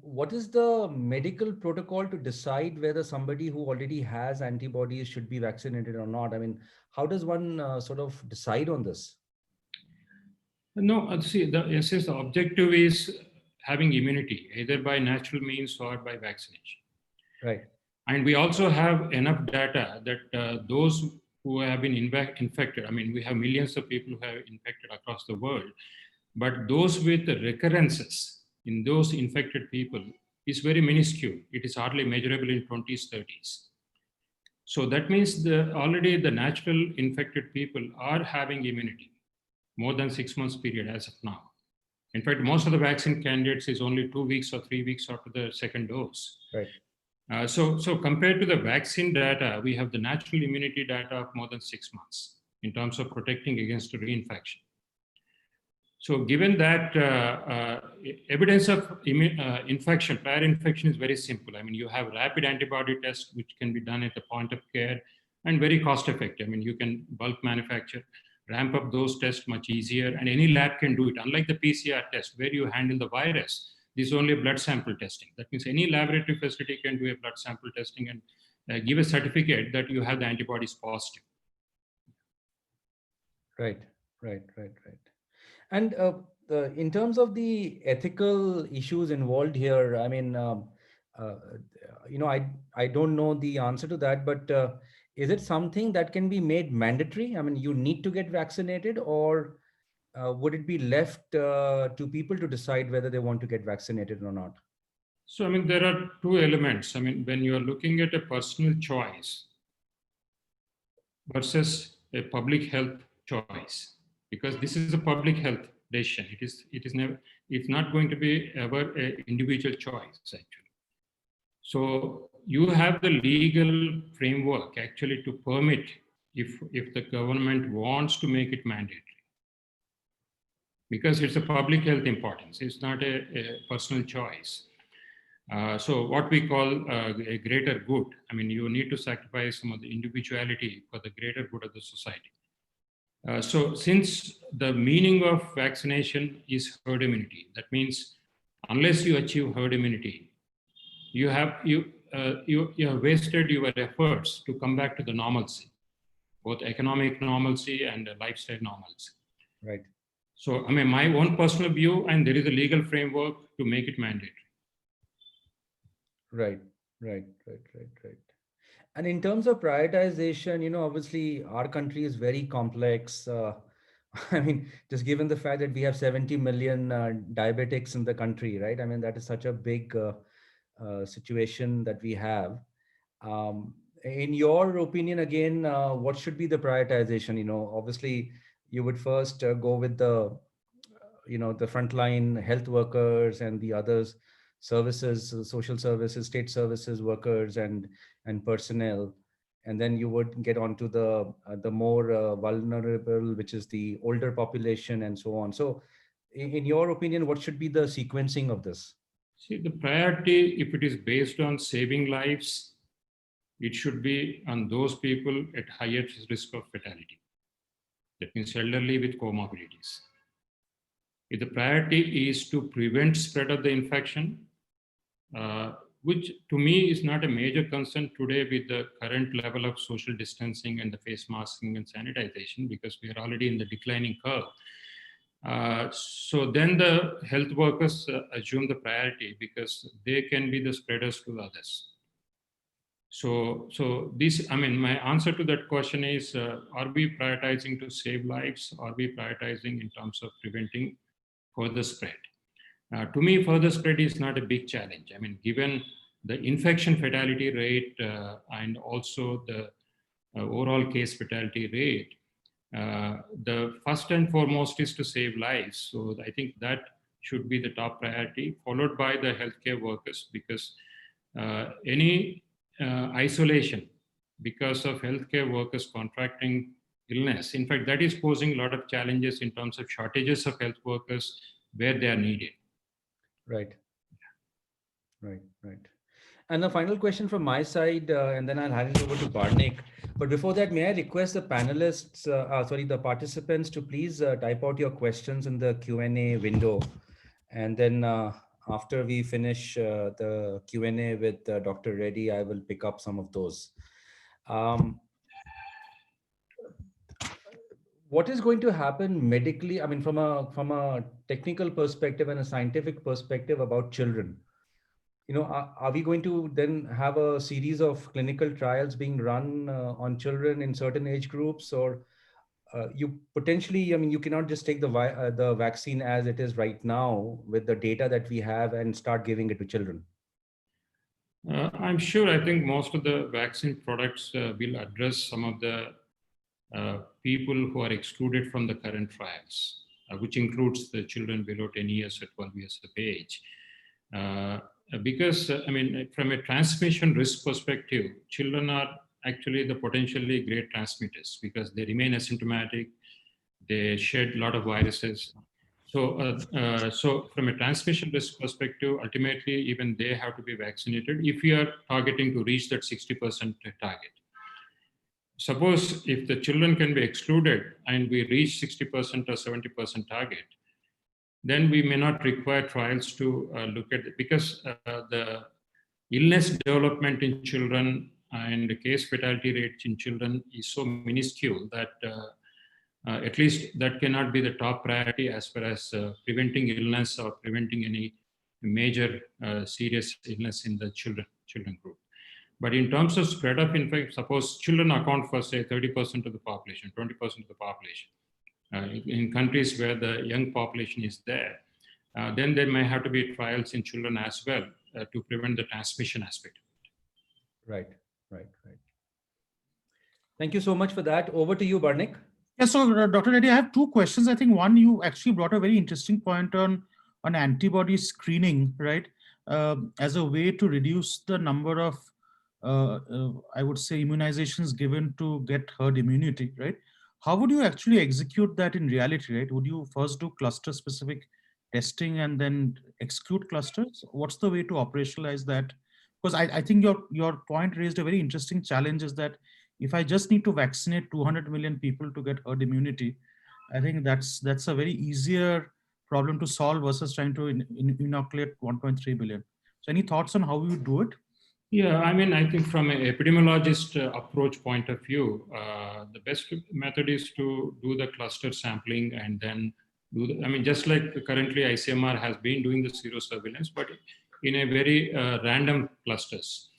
what is the medical protocol to decide whether somebody who already has antibodies should be vaccinated or not? I mean, how does one sort of decide on this? No, see, the objective is having immunity, either by natural means or by vaccination. Right. And we also have enough data that those who have been infected, I mean, we have millions of people who have infected across the world, but those with recurrences in those infected people is very minuscule. It is hardly measurable in 20s, 30s. So that means already the natural infected people are having immunity more than 6 months period as of now. In fact, most of the vaccine candidates is only 2 weeks or 3 weeks after the second dose. Right. So compared to the vaccine data, we have the natural immunity data of more than 6 months in terms of protecting against reinfection. So given that evidence of infection, prior infection is very simple. I mean, you have rapid antibody tests, which can be done at the point of care and very cost effective. I mean, you can bulk manufacture, ramp up those tests much easier, and any lab can do it. Unlike the PCR test, where you handle the virus, this is only blood sample testing. That means any laboratory facility can do a blood sample testing and give a certificate that you have the antibodies positive. Right, right, right, right. And in terms of the ethical issues involved here, I mean, you know, I don't know the answer to that, but is it something that can be made mandatory? I mean, you need to get vaccinated, or would it be left to people to decide whether they want to get vaccinated or not? So, I mean, there are two elements. I mean, when you are looking at a personal choice versus a public health choice, because this is a public health decision. It's not going to be ever an individual choice, actually. So you have the legal framework actually to permit if the government wants to make it mandatory. Because it's a public health importance, it's not a personal choice. So what we call a greater good, I mean, you need to sacrifice some of the individuality for the greater good of the society. So since the meaning of vaccination is herd immunity, that means unless you achieve herd immunity, you have wasted your efforts to come back to the normalcy, both economic normalcy and lifestyle normalcy. Right. So, I mean, my own personal view, and there is a legal framework to make it mandatory. Right, right, right, right, right. And in terms of prioritization, you know, obviously our country is very complex. I mean, just given the fact that we have 70 million diabetics in the country, right? I mean, that is such a big situation that we have. In your opinion, again, what should be the prioritization? You know, obviously, you would first go with the, you know, the frontline health workers and the others, services, social services, state services workers, and personnel, and then you would get onto the more vulnerable, which is the older population, and so on. So, in your opinion, what should be the sequencing of this? See, the priority, if it is based on saving lives, it should be on those people at highest risk of fatality. That means elderly with comorbidities. If the priority is to prevent spread of the infection, which to me is not a major concern today with the current level of social distancing and the face masking and sanitization, because we are already in the declining curve. So then the health workers assume the priority because they can be the spreaders to others. So this, I mean, my answer to that question is, are we prioritizing to save lives? Are we prioritizing in terms of preventing further spread? To me, further spread is not a big challenge. I mean, given the infection fatality rate and also the overall case fatality rate, The first and foremost is to save lives. So I think that should be the top priority, followed by the healthcare workers, because any isolation because of healthcare workers contracting illness, in fact, that is posing a lot of challenges in terms of shortages of health workers where they are needed. Right. And a final question from my side, and then I'll hand it over to Barnik. But before that, may I request the panelists, the participants to please type out your questions in the Q&A window. And then after we finish the Q&A with Dr. Reddy, I will pick up some of those. What is going to happen medically? I mean, from a technical perspective and a scientific perspective about children, are we going to then have a series of clinical trials being run on children in certain age groups, or you potentially, I mean, you cannot just take the vaccine as it is right now with the data that we have and start giving it to children? I'm sure, I think most of the vaccine products will address some of the people who are excluded from the current trials, which includes the children below 10 years or 12 years of age. Because, I mean, from a transmission risk perspective, children are actually the potentially great transmitters because they remain asymptomatic, they shed a lot of viruses. So, so from a transmission risk perspective, ultimately, even they have to be vaccinated if we are targeting to reach that 60% target. Suppose if the children can be excluded and we reach 60% or 70% target, then we may not require trials to look at it, because the illness development in children and the case fatality rate in children is so minuscule that at least that cannot be the top priority as far as preventing illness or preventing any major serious illness in the children group. But in terms of spread of infection, suppose children account for, say, 30% of the population, 20% of the population. In countries where the young population is there, then there may have to be trials in children as well to prevent the transmission aspect. Right. Thank you so much for that. Over to you, Barnik. Yeah, so Dr. Reddy, I have two questions. I think one, you actually brought a very interesting point on antibody screening, right? As a way to reduce the number of, I would say, immunizations given to get herd immunity, right? How would you actually execute that in reality, right? Would you first do cluster-specific testing and then exclude clusters? What's the way to operationalize that? Because I think your point raised a very interesting challenge, is that if I just need to vaccinate 200 million people to get herd immunity, I think that's a very easier problem to solve versus trying to inoculate 1.3 billion. So any thoughts on how we would do it? Yeah, I mean, I think from an epidemiologist approach point of view, the best method is to do the cluster sampling and then do the, I mean, just like currently ICMR has been doing the serosurveillance, but in a very random clusters.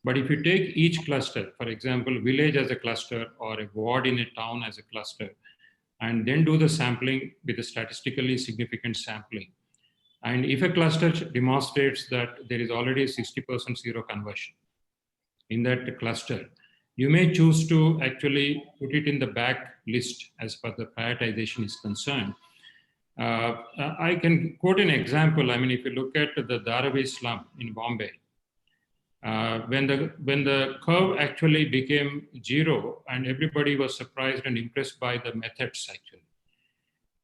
But if you take each cluster, for example, village as a cluster or a ward in a town as a cluster, and then do the sampling with a statistically significant sampling. And if a cluster demonstrates that there is already a 60% seroconversion in that cluster, you may choose to actually put it in the back list as far as the prioritization is concerned. I can quote an example. I mean, if you look at the Dharavi slum in Bombay, when the curve actually became zero, and everybody was surprised and impressed by the methods actually.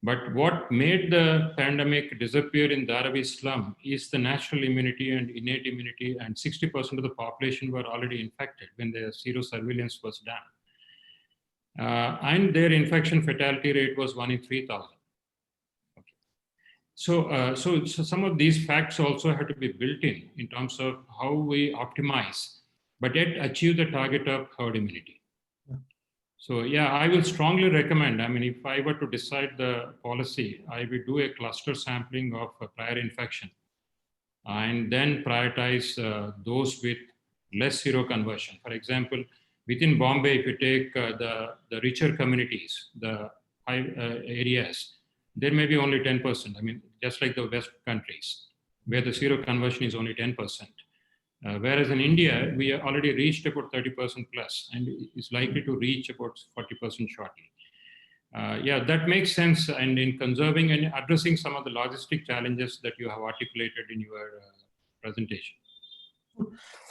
But what made the pandemic disappear in Dharavi slum is the natural immunity and innate immunity, and 60% of the population were already infected when the serosurveillance was done. And their infection fatality rate was 1 in 3,000. Okay. So some of these facts also have to be built in terms of how we optimize, but yet achieve the target of herd immunity. So yeah, I will strongly recommend, I mean, if I were to decide the policy, I would do a cluster sampling of prior infection and then prioritize those with less seroconversion. For example, within Bombay, if you take the richer communities, the high areas, there may be only 10%. I mean, just like the West countries, where the seroconversion is only 10%. Whereas in India, we have already reached about 30% plus, and is likely to reach about 40% shortly. Yeah, that makes sense. And in conserving and addressing some of the logistic challenges that you have articulated in your presentation.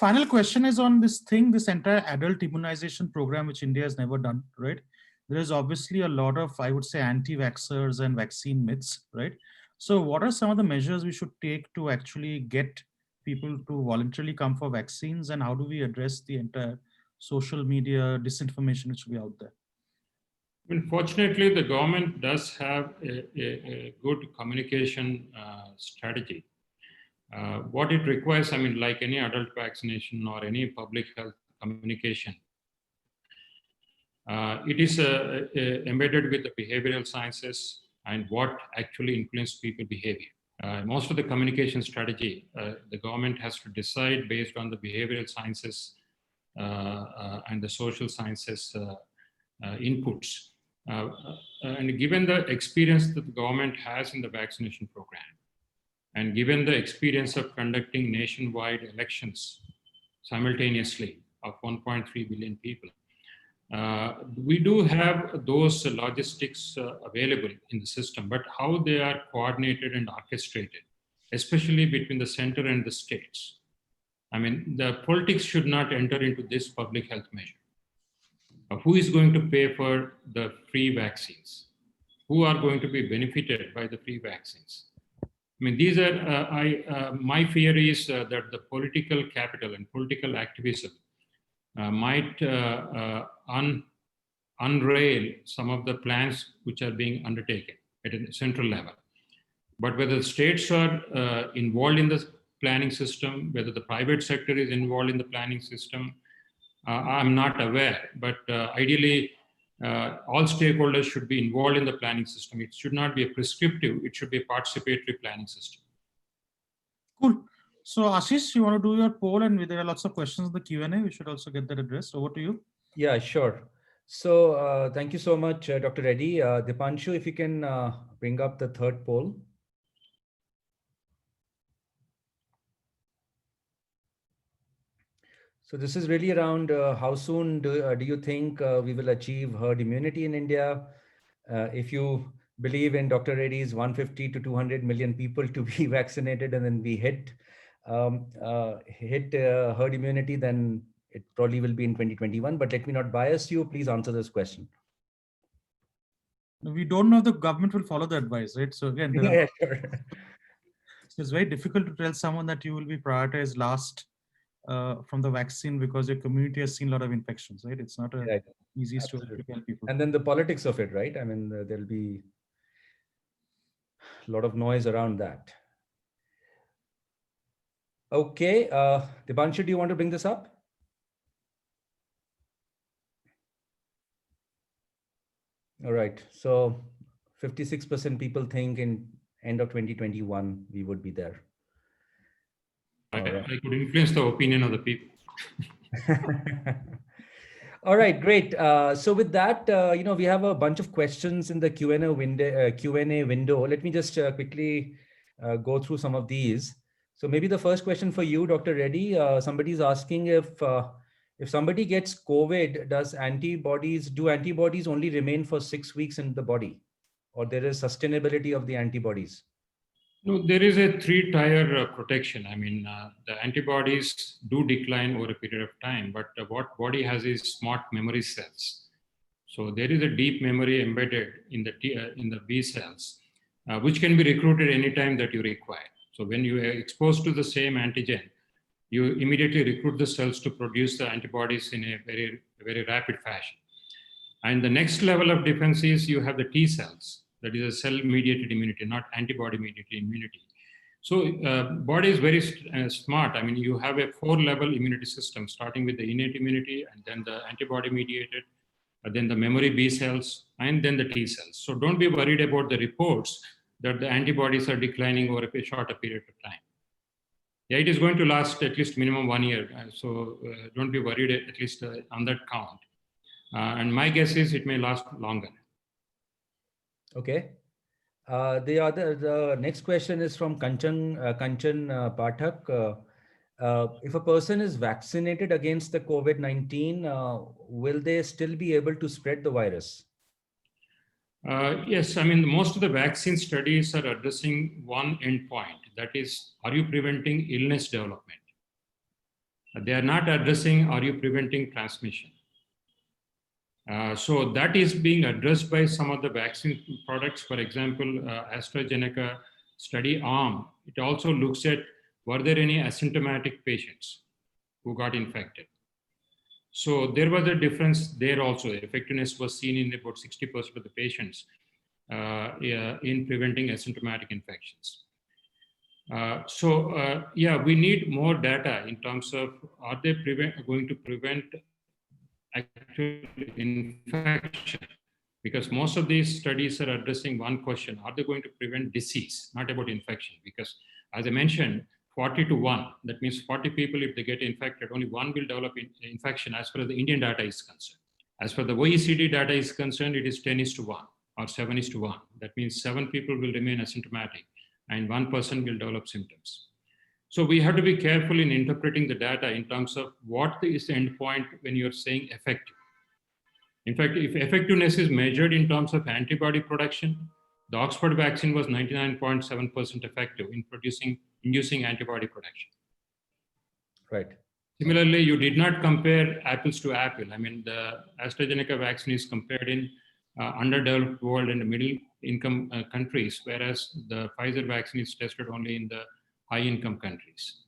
Final question is on this thing, this entire adult immunization program, which India has never done, right? There is obviously a lot of, I would say, anti-vaxxers and vaccine myths, right? So what are some of the measures we should take to actually get people to voluntarily come for vaccines, and how do we address the entire social media disinformation which will be out there? I mean, fortunately, the government does have a good communication strategy. What it requires, I mean, like any adult vaccination or any public health communication, it is embedded with the behavioral sciences and what actually influences people behavior. Most of the communication strategy, the government has to decide based on the behavioral sciences and the social sciences inputs. And given the experience that the government has in the vaccination program, and given the experience of conducting nationwide elections simultaneously of 1.3 billion people, we do have those logistics available in the system, but how they are coordinated and orchestrated, especially between the center and the states. I mean, the politics should not enter into this public health measure. Who is going to pay for the free vaccines? Who are going to be benefited by the free vaccines? I mean, these are, my fear is that the political capital and political activism might unrail some of the plans which are being undertaken at a central level. But whether the states are involved in the planning system, whether the private sector is involved in the planning system, I'm not aware. But ideally, all stakeholders should be involved in the planning system. It should not be a prescriptive, it should be a participatory planning system. Cool. So Ashish, you want to do your poll, and there are lots of questions in the Q&A. We should also get that addressed. Over to you. Yeah, sure. So thank you so much, Dr. Reddy. Dipanshu, if you can bring up the third poll. So this is really around how soon do you think we will achieve herd immunity in India? If you believe in Dr. Reddy's 150 to 200 million people to be vaccinated and then we hit herd immunity, then it probably will be in 2021. But let me not bias you. Please answer this question. We don't know if the government will follow the advice, right? So again, Yeah, sure. It's very difficult to tell someone that you will be prioritized last from the vaccine because your community has seen a lot of infections, right? It's not an easy story to tell people. And then the politics of it, right? I mean, there'll be a lot of noise around that. Okay, Dipanshu, do you want to bring this up? All right, so 56% people think in end of 2021, we would be there. I could influence the opinion of the people. All right, great. So with that, we have a bunch of questions in the Q&A window. Let me just quickly go through some of these. So maybe the first question for you, Dr. Reddy, somebody's asking if somebody gets COVID, do antibodies only remain for 6 weeks in the body, or there is sustainability of the antibodies? No, there is a 3-tier protection. I mean, the antibodies do decline over a period of time, but what body has is smart memory cells. So there is a deep memory embedded in the B cells, which can be recruited anytime that you require. So when you are exposed to the same antigen, you immediately recruit the cells to produce the antibodies in a very, very rapid fashion. And the next level of defense is you have the T cells. That is a cell-mediated immunity, not antibody-mediated immunity. So body is very smart. I mean, you have a 4-level immunity system, starting with the innate immunity, and then the antibody-mediated, then the memory B cells, and then the T cells. So don't be worried about the reports that the antibodies are declining over a shorter period of time. Yeah, it is going to last at least minimum 1 year. So don't be worried at least on that count. And my guess is it may last longer. Okay. The next question is from Kanchan Pathak. If a person is vaccinated against the COVID-19, will they still be able to spread the virus? Yes, I mean, most of the vaccine studies are addressing one endpoint, that is, are you preventing illness development? They are not addressing, are you preventing transmission? So that is being addressed by some of the vaccine products. For example, AstraZeneca study arm, it also looks at were there any asymptomatic patients who got infected. So there was a difference there also. Effectiveness was seen in about 60% of the patients in preventing asymptomatic infections. Yeah, we need more data in terms of are they going to prevent actual infection? Because most of these studies are addressing one question, are they going to prevent disease, not about infection? Because as I mentioned, 40 to 1, that means 40 people, if they get infected, only one will develop infection as far as the Indian data is concerned. As far as the OECD data is concerned, it is 10:1 or 7:1. That means 7 people will remain asymptomatic and 1 person will develop symptoms. So we have to be careful in interpreting the data in terms of what is the endpoint when you're saying effective. In fact, if effectiveness is measured in terms of antibody production, the Oxford vaccine was 99.7% effective in inducing antibody production. Right. Similarly, you did not compare apples to apple. I mean, the AstraZeneca vaccine is compared in underdeveloped world and middle income countries, whereas the Pfizer vaccine is tested only in the high income countries.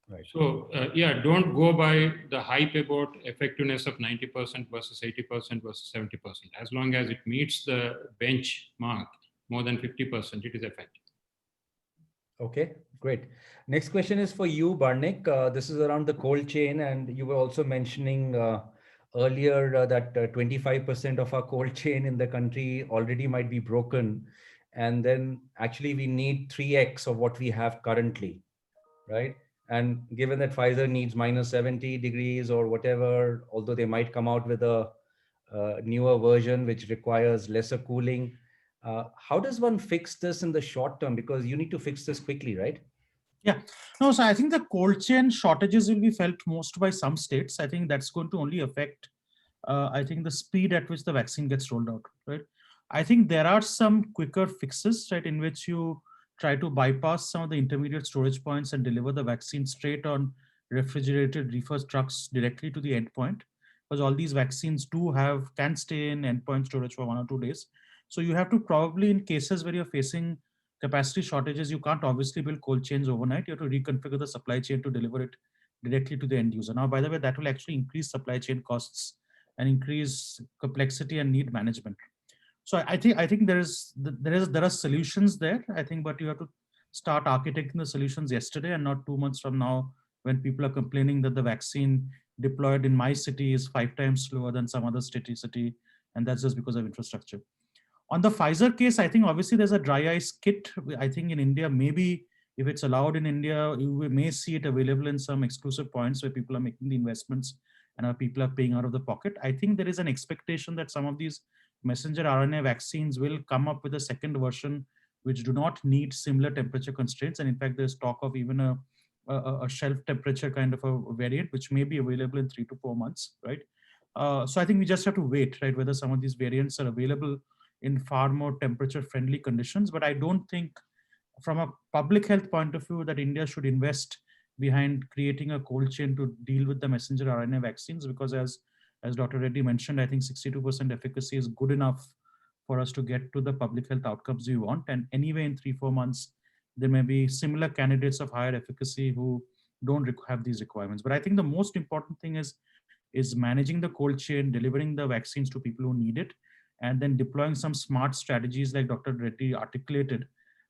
Right. So yeah, don't go by the hype about effectiveness of 90% versus 80% versus 70%. As long as it meets the benchmark, more than 50%, it is effective. Okay, great. Next question is for you, Barnik. This is around the cold chain, and you were also mentioning earlier that 25% of our cold chain in the country already might be broken. And then actually we need 3x of what we have currently, right? And given that Pfizer needs -70 degrees or whatever, although they might come out with a newer version which requires lesser cooling, how does one fix this in the short term? Because you need to fix this quickly, right? Yeah, no, so I think the cold chain shortages will be felt most by some states. I think that's going to only affect, I think, the speed at which the vaccine gets rolled out, right? I think there are some quicker fixes, right, in which you try to bypass some of the intermediate storage points and deliver the vaccine straight on refrigerated reefer trucks directly to the endpoint, because all these vaccines can stay in endpoint storage for 1 or 2 days. So you have to probably, in cases where you're facing capacity shortages, you can't obviously build cold chains overnight. You have to reconfigure the supply chain to deliver it directly to the end user. Now, by the way, that will actually increase supply chain costs and increase complexity and need management. So I think there are solutions there, I think, but you have to start architecting the solutions yesterday and not 2 months from now, when people are complaining that the vaccine deployed in my city is 5 times slower than some other city, and that's just because of infrastructure. On the Pfizer case, I think obviously there's a dry ice kit. I think in India, maybe if it's allowed in India, you may see it available in some exclusive points where people are making the investments and people are paying out of the pocket. I think there is an expectation that some of these messenger RNA vaccines will come up with a second version which do not need similar temperature constraints. And in fact, there's talk of even a shelf temperature kind of a variant, which may be available in 3 to 4 months, right? So I think we just have to wait, right, whether some of these variants are available in far more temperature friendly conditions. But I don't think from a public health point of view that India should invest behind creating a cold chain to deal with the messenger RNA vaccines, because as Dr. Reddy mentioned, I think 62% efficacy is good enough for us to get to the public health outcomes we want. And anyway, in 3-4 months, there may be similar candidates of higher efficacy who don't have these requirements. But I think the most important thing is managing the cold chain, delivering the vaccines to people who need it, and then deploying some smart strategies like Dr. Reddy articulated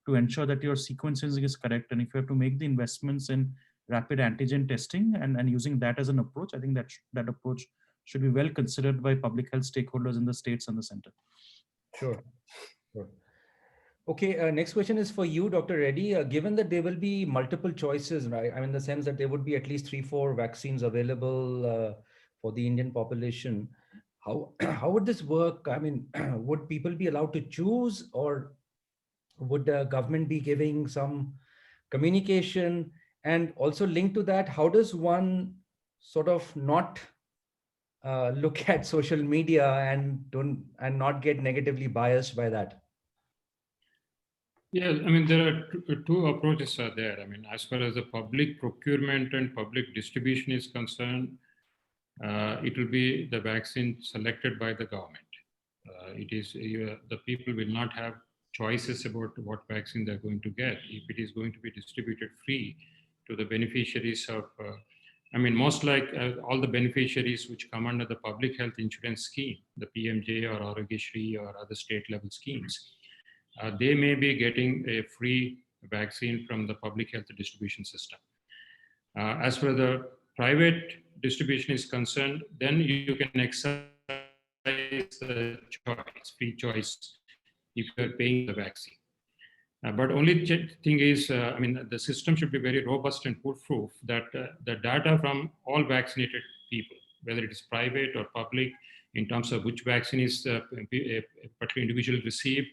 to ensure that your sequencing is correct. And if you have to make the investments in rapid antigen testing and using that as an approach, I think that approach should be well considered by public health stakeholders in the states and the center. Sure. Okay, next question is for you, Dr. Reddy. Given that there will be multiple choices, right? I mean, in the sense that there would be at least 3-4 vaccines available for the Indian population. How would this work? I mean, would people be allowed to choose, or would the government be giving some communication? And also linked to that, how does one sort of not look at social media and not get negatively biased by that? Yeah, I mean, there are two approaches are there. I mean, as far as the public procurement and public distribution is concerned, it will be the vaccine selected by the government. It is the people will not have choices about what vaccine they're going to get. If it is going to be distributed free to the beneficiaries of, I mean, most like all the beneficiaries which come under the public health insurance scheme, the PMJ or Aarogyasri or other state level schemes, they may be getting a free vaccine from the public health distribution system. As for the private distribution is concerned, then you can exercise the choice, free choice, if you are paying the vaccine. But only thing is, I mean, the system should be very robust and foolproof that the data from all vaccinated people, whether it is private or public, in terms of which vaccine is a particular individual received.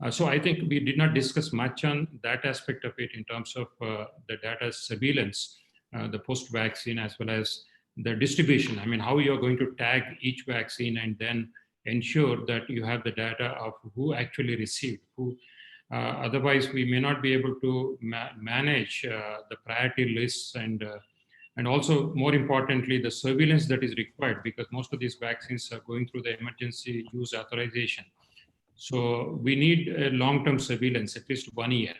So I think we did not discuss much on that aspect of it in terms of the data surveillance, the post-vaccine, as well as the distribution. I mean, how you're going to tag each vaccine and then ensure that you have the data of who actually received, who. Otherwise, we may not be able to manage the priority lists and also, more importantly, the surveillance that is required, because most of these vaccines are going through the emergency use authorization. So we need a long-term surveillance, at least 1 year.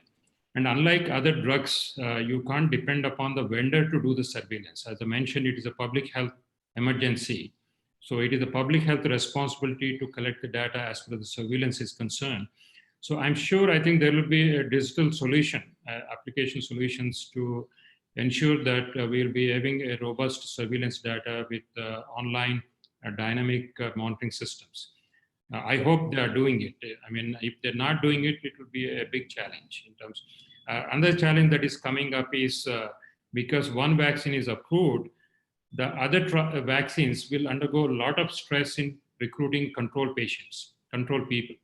And unlike other drugs, you can't depend upon the vendor to do the surveillance. As I mentioned, it is a public health emergency. So it is a public health responsibility to collect the data as far as the surveillance is concerned. So I'm sure, I think there will be a digital solution, application solutions to ensure that we'll be having a robust surveillance data with online dynamic monitoring systems. I hope they are doing it. I mean, if they're not doing it, it will be a big challenge in terms. Another challenge that is coming up is because one vaccine is approved, the other vaccines will undergo a lot of stress in recruiting control patients, control people,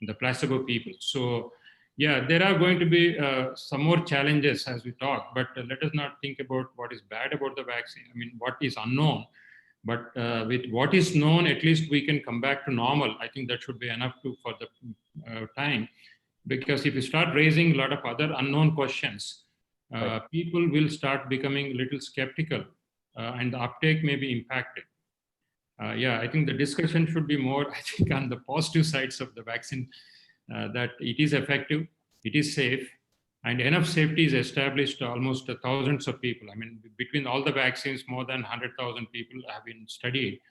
the placebo people. So, yeah, there are going to be some more challenges as we talk, but let us not think about what is bad about the vaccine. I mean, what is unknown. But with what is known, at least we can come back to normal. I think that should be enough for the time. Because if you start raising a lot of other unknown questions, Right. people will start becoming a little skeptical and the uptake may be impacted. Yeah, I think the discussion should be more, I think, on the positive sides of the vaccine, that it is effective, it is safe, and enough safety is established to almost thousands of people. I mean, between all the vaccines, more than 100,000 people have been studied.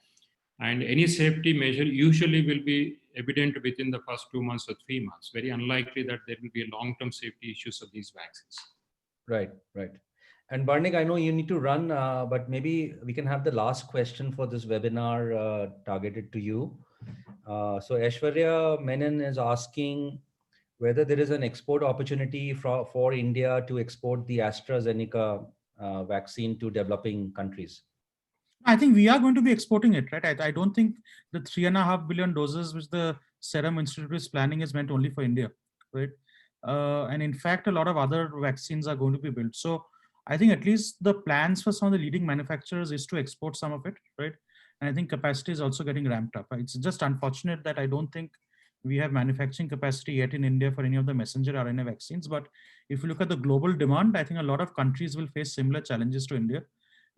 And any safety measure usually will be evident within the first 2 months or 3 months. Very unlikely that there will be long-term safety issues of these vaccines. Right, right. And Barnik, I know you need to run, but maybe we can have the last question for this webinar targeted to you. So Aishwarya Menon is asking whether there is an export opportunity for India to export the AstraZeneca vaccine to developing countries. I think we are going to be exporting it, right? I don't think the 3.5 billion doses which the Serum Institute is planning is meant only for India, right? And in fact, a lot of other vaccines are going to be built. So I think at least the plans for some of the leading manufacturers is to export some of it, right? And I think capacity is also getting ramped up. It's just unfortunate that I don't think we have manufacturing capacity yet in India for any of the messenger RNA vaccines. But if you look at the global demand, I think a lot of countries will face similar challenges to India.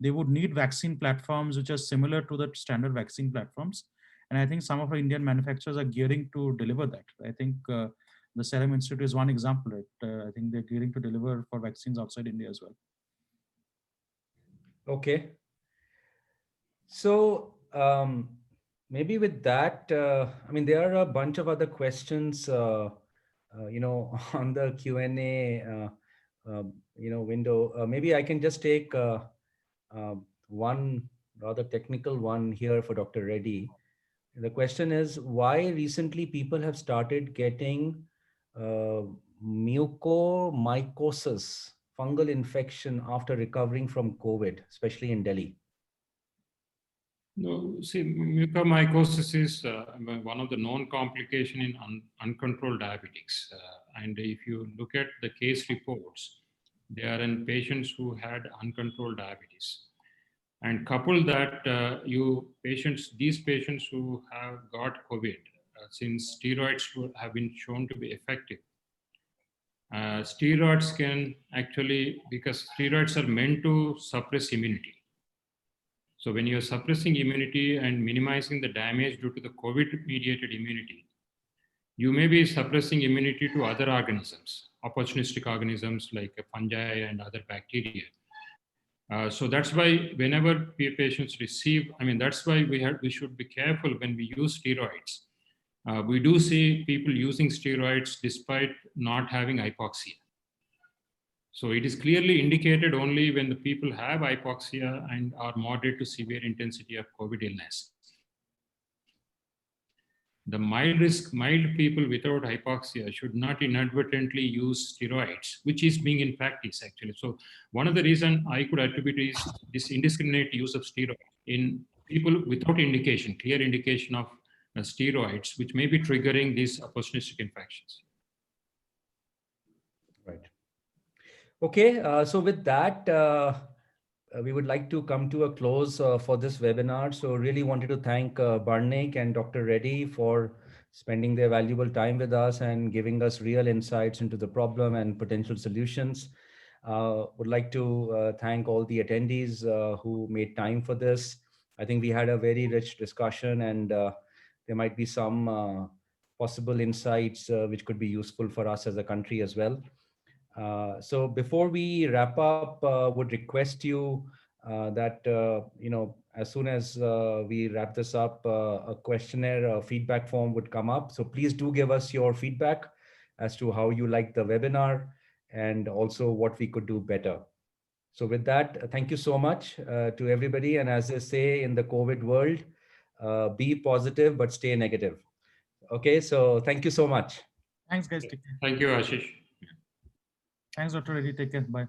They would need vaccine platforms which are similar to the standard vaccine platforms. And I think some of our Indian manufacturers are gearing to deliver that. I think the Serum Institute is one example. Right? I think they're gearing to deliver for vaccines outside India as well. Okay. So maybe with that, I mean, there are a bunch of other questions, on the Q&A, window. Maybe I can just take one rather technical one here for Dr. Reddy. The question is why recently people have started getting mucormycosis, fungal infection after recovering from COVID, especially in Delhi. No, see, mucormycosis is one of the known complications in uncontrolled diabetics. And if you look at the case reports, they are in patients who had uncontrolled diabetes. And couple that these patients who have got COVID, since steroids have been shown to be effective, steroids can actually, because steroids are meant to suppress immunity. So when you're suppressing immunity and minimizing the damage due to the COVID-mediated immunity, you may be suppressing immunity to other organisms, opportunistic organisms like fungi and other bacteria. So that's why whenever patients receive, that's why we should be careful when we use steroids. We do see people using steroids despite not having hypoxia. So it is clearly indicated only when the people have hypoxia and are moderate to severe intensity of COVID illness. The mild people without hypoxia should not inadvertently use steroids, which is being in practice actually. So one of the reasons I could attribute is this indiscriminate use of steroids in people without indication, clear indication of steroids, which may be triggering these opportunistic infections. Right. Okay, so with that, we would like to come to a close for this webinar. So really wanted to thank Barnik and Dr. Reddy for spending their valuable time with us and giving us real insights into the problem and potential solutions. Would like to thank all the attendees who made time for this. I think we had a very rich discussion, and there might be some possible insights which could be useful for us as a country as well. So before we wrap up, would request you that, as soon as we wrap this up, a questionnaire, a feedback form would come up. So please do give us your feedback as to how you like the webinar and also what we could do better. So with that, thank you so much to everybody. And as they say in the COVID world, be positive, but stay negative. Okay, so thank you so much. Thanks, guys. Take care. Thank you, Ashish. Thanks, Dr. Reddy. Take care. Bye.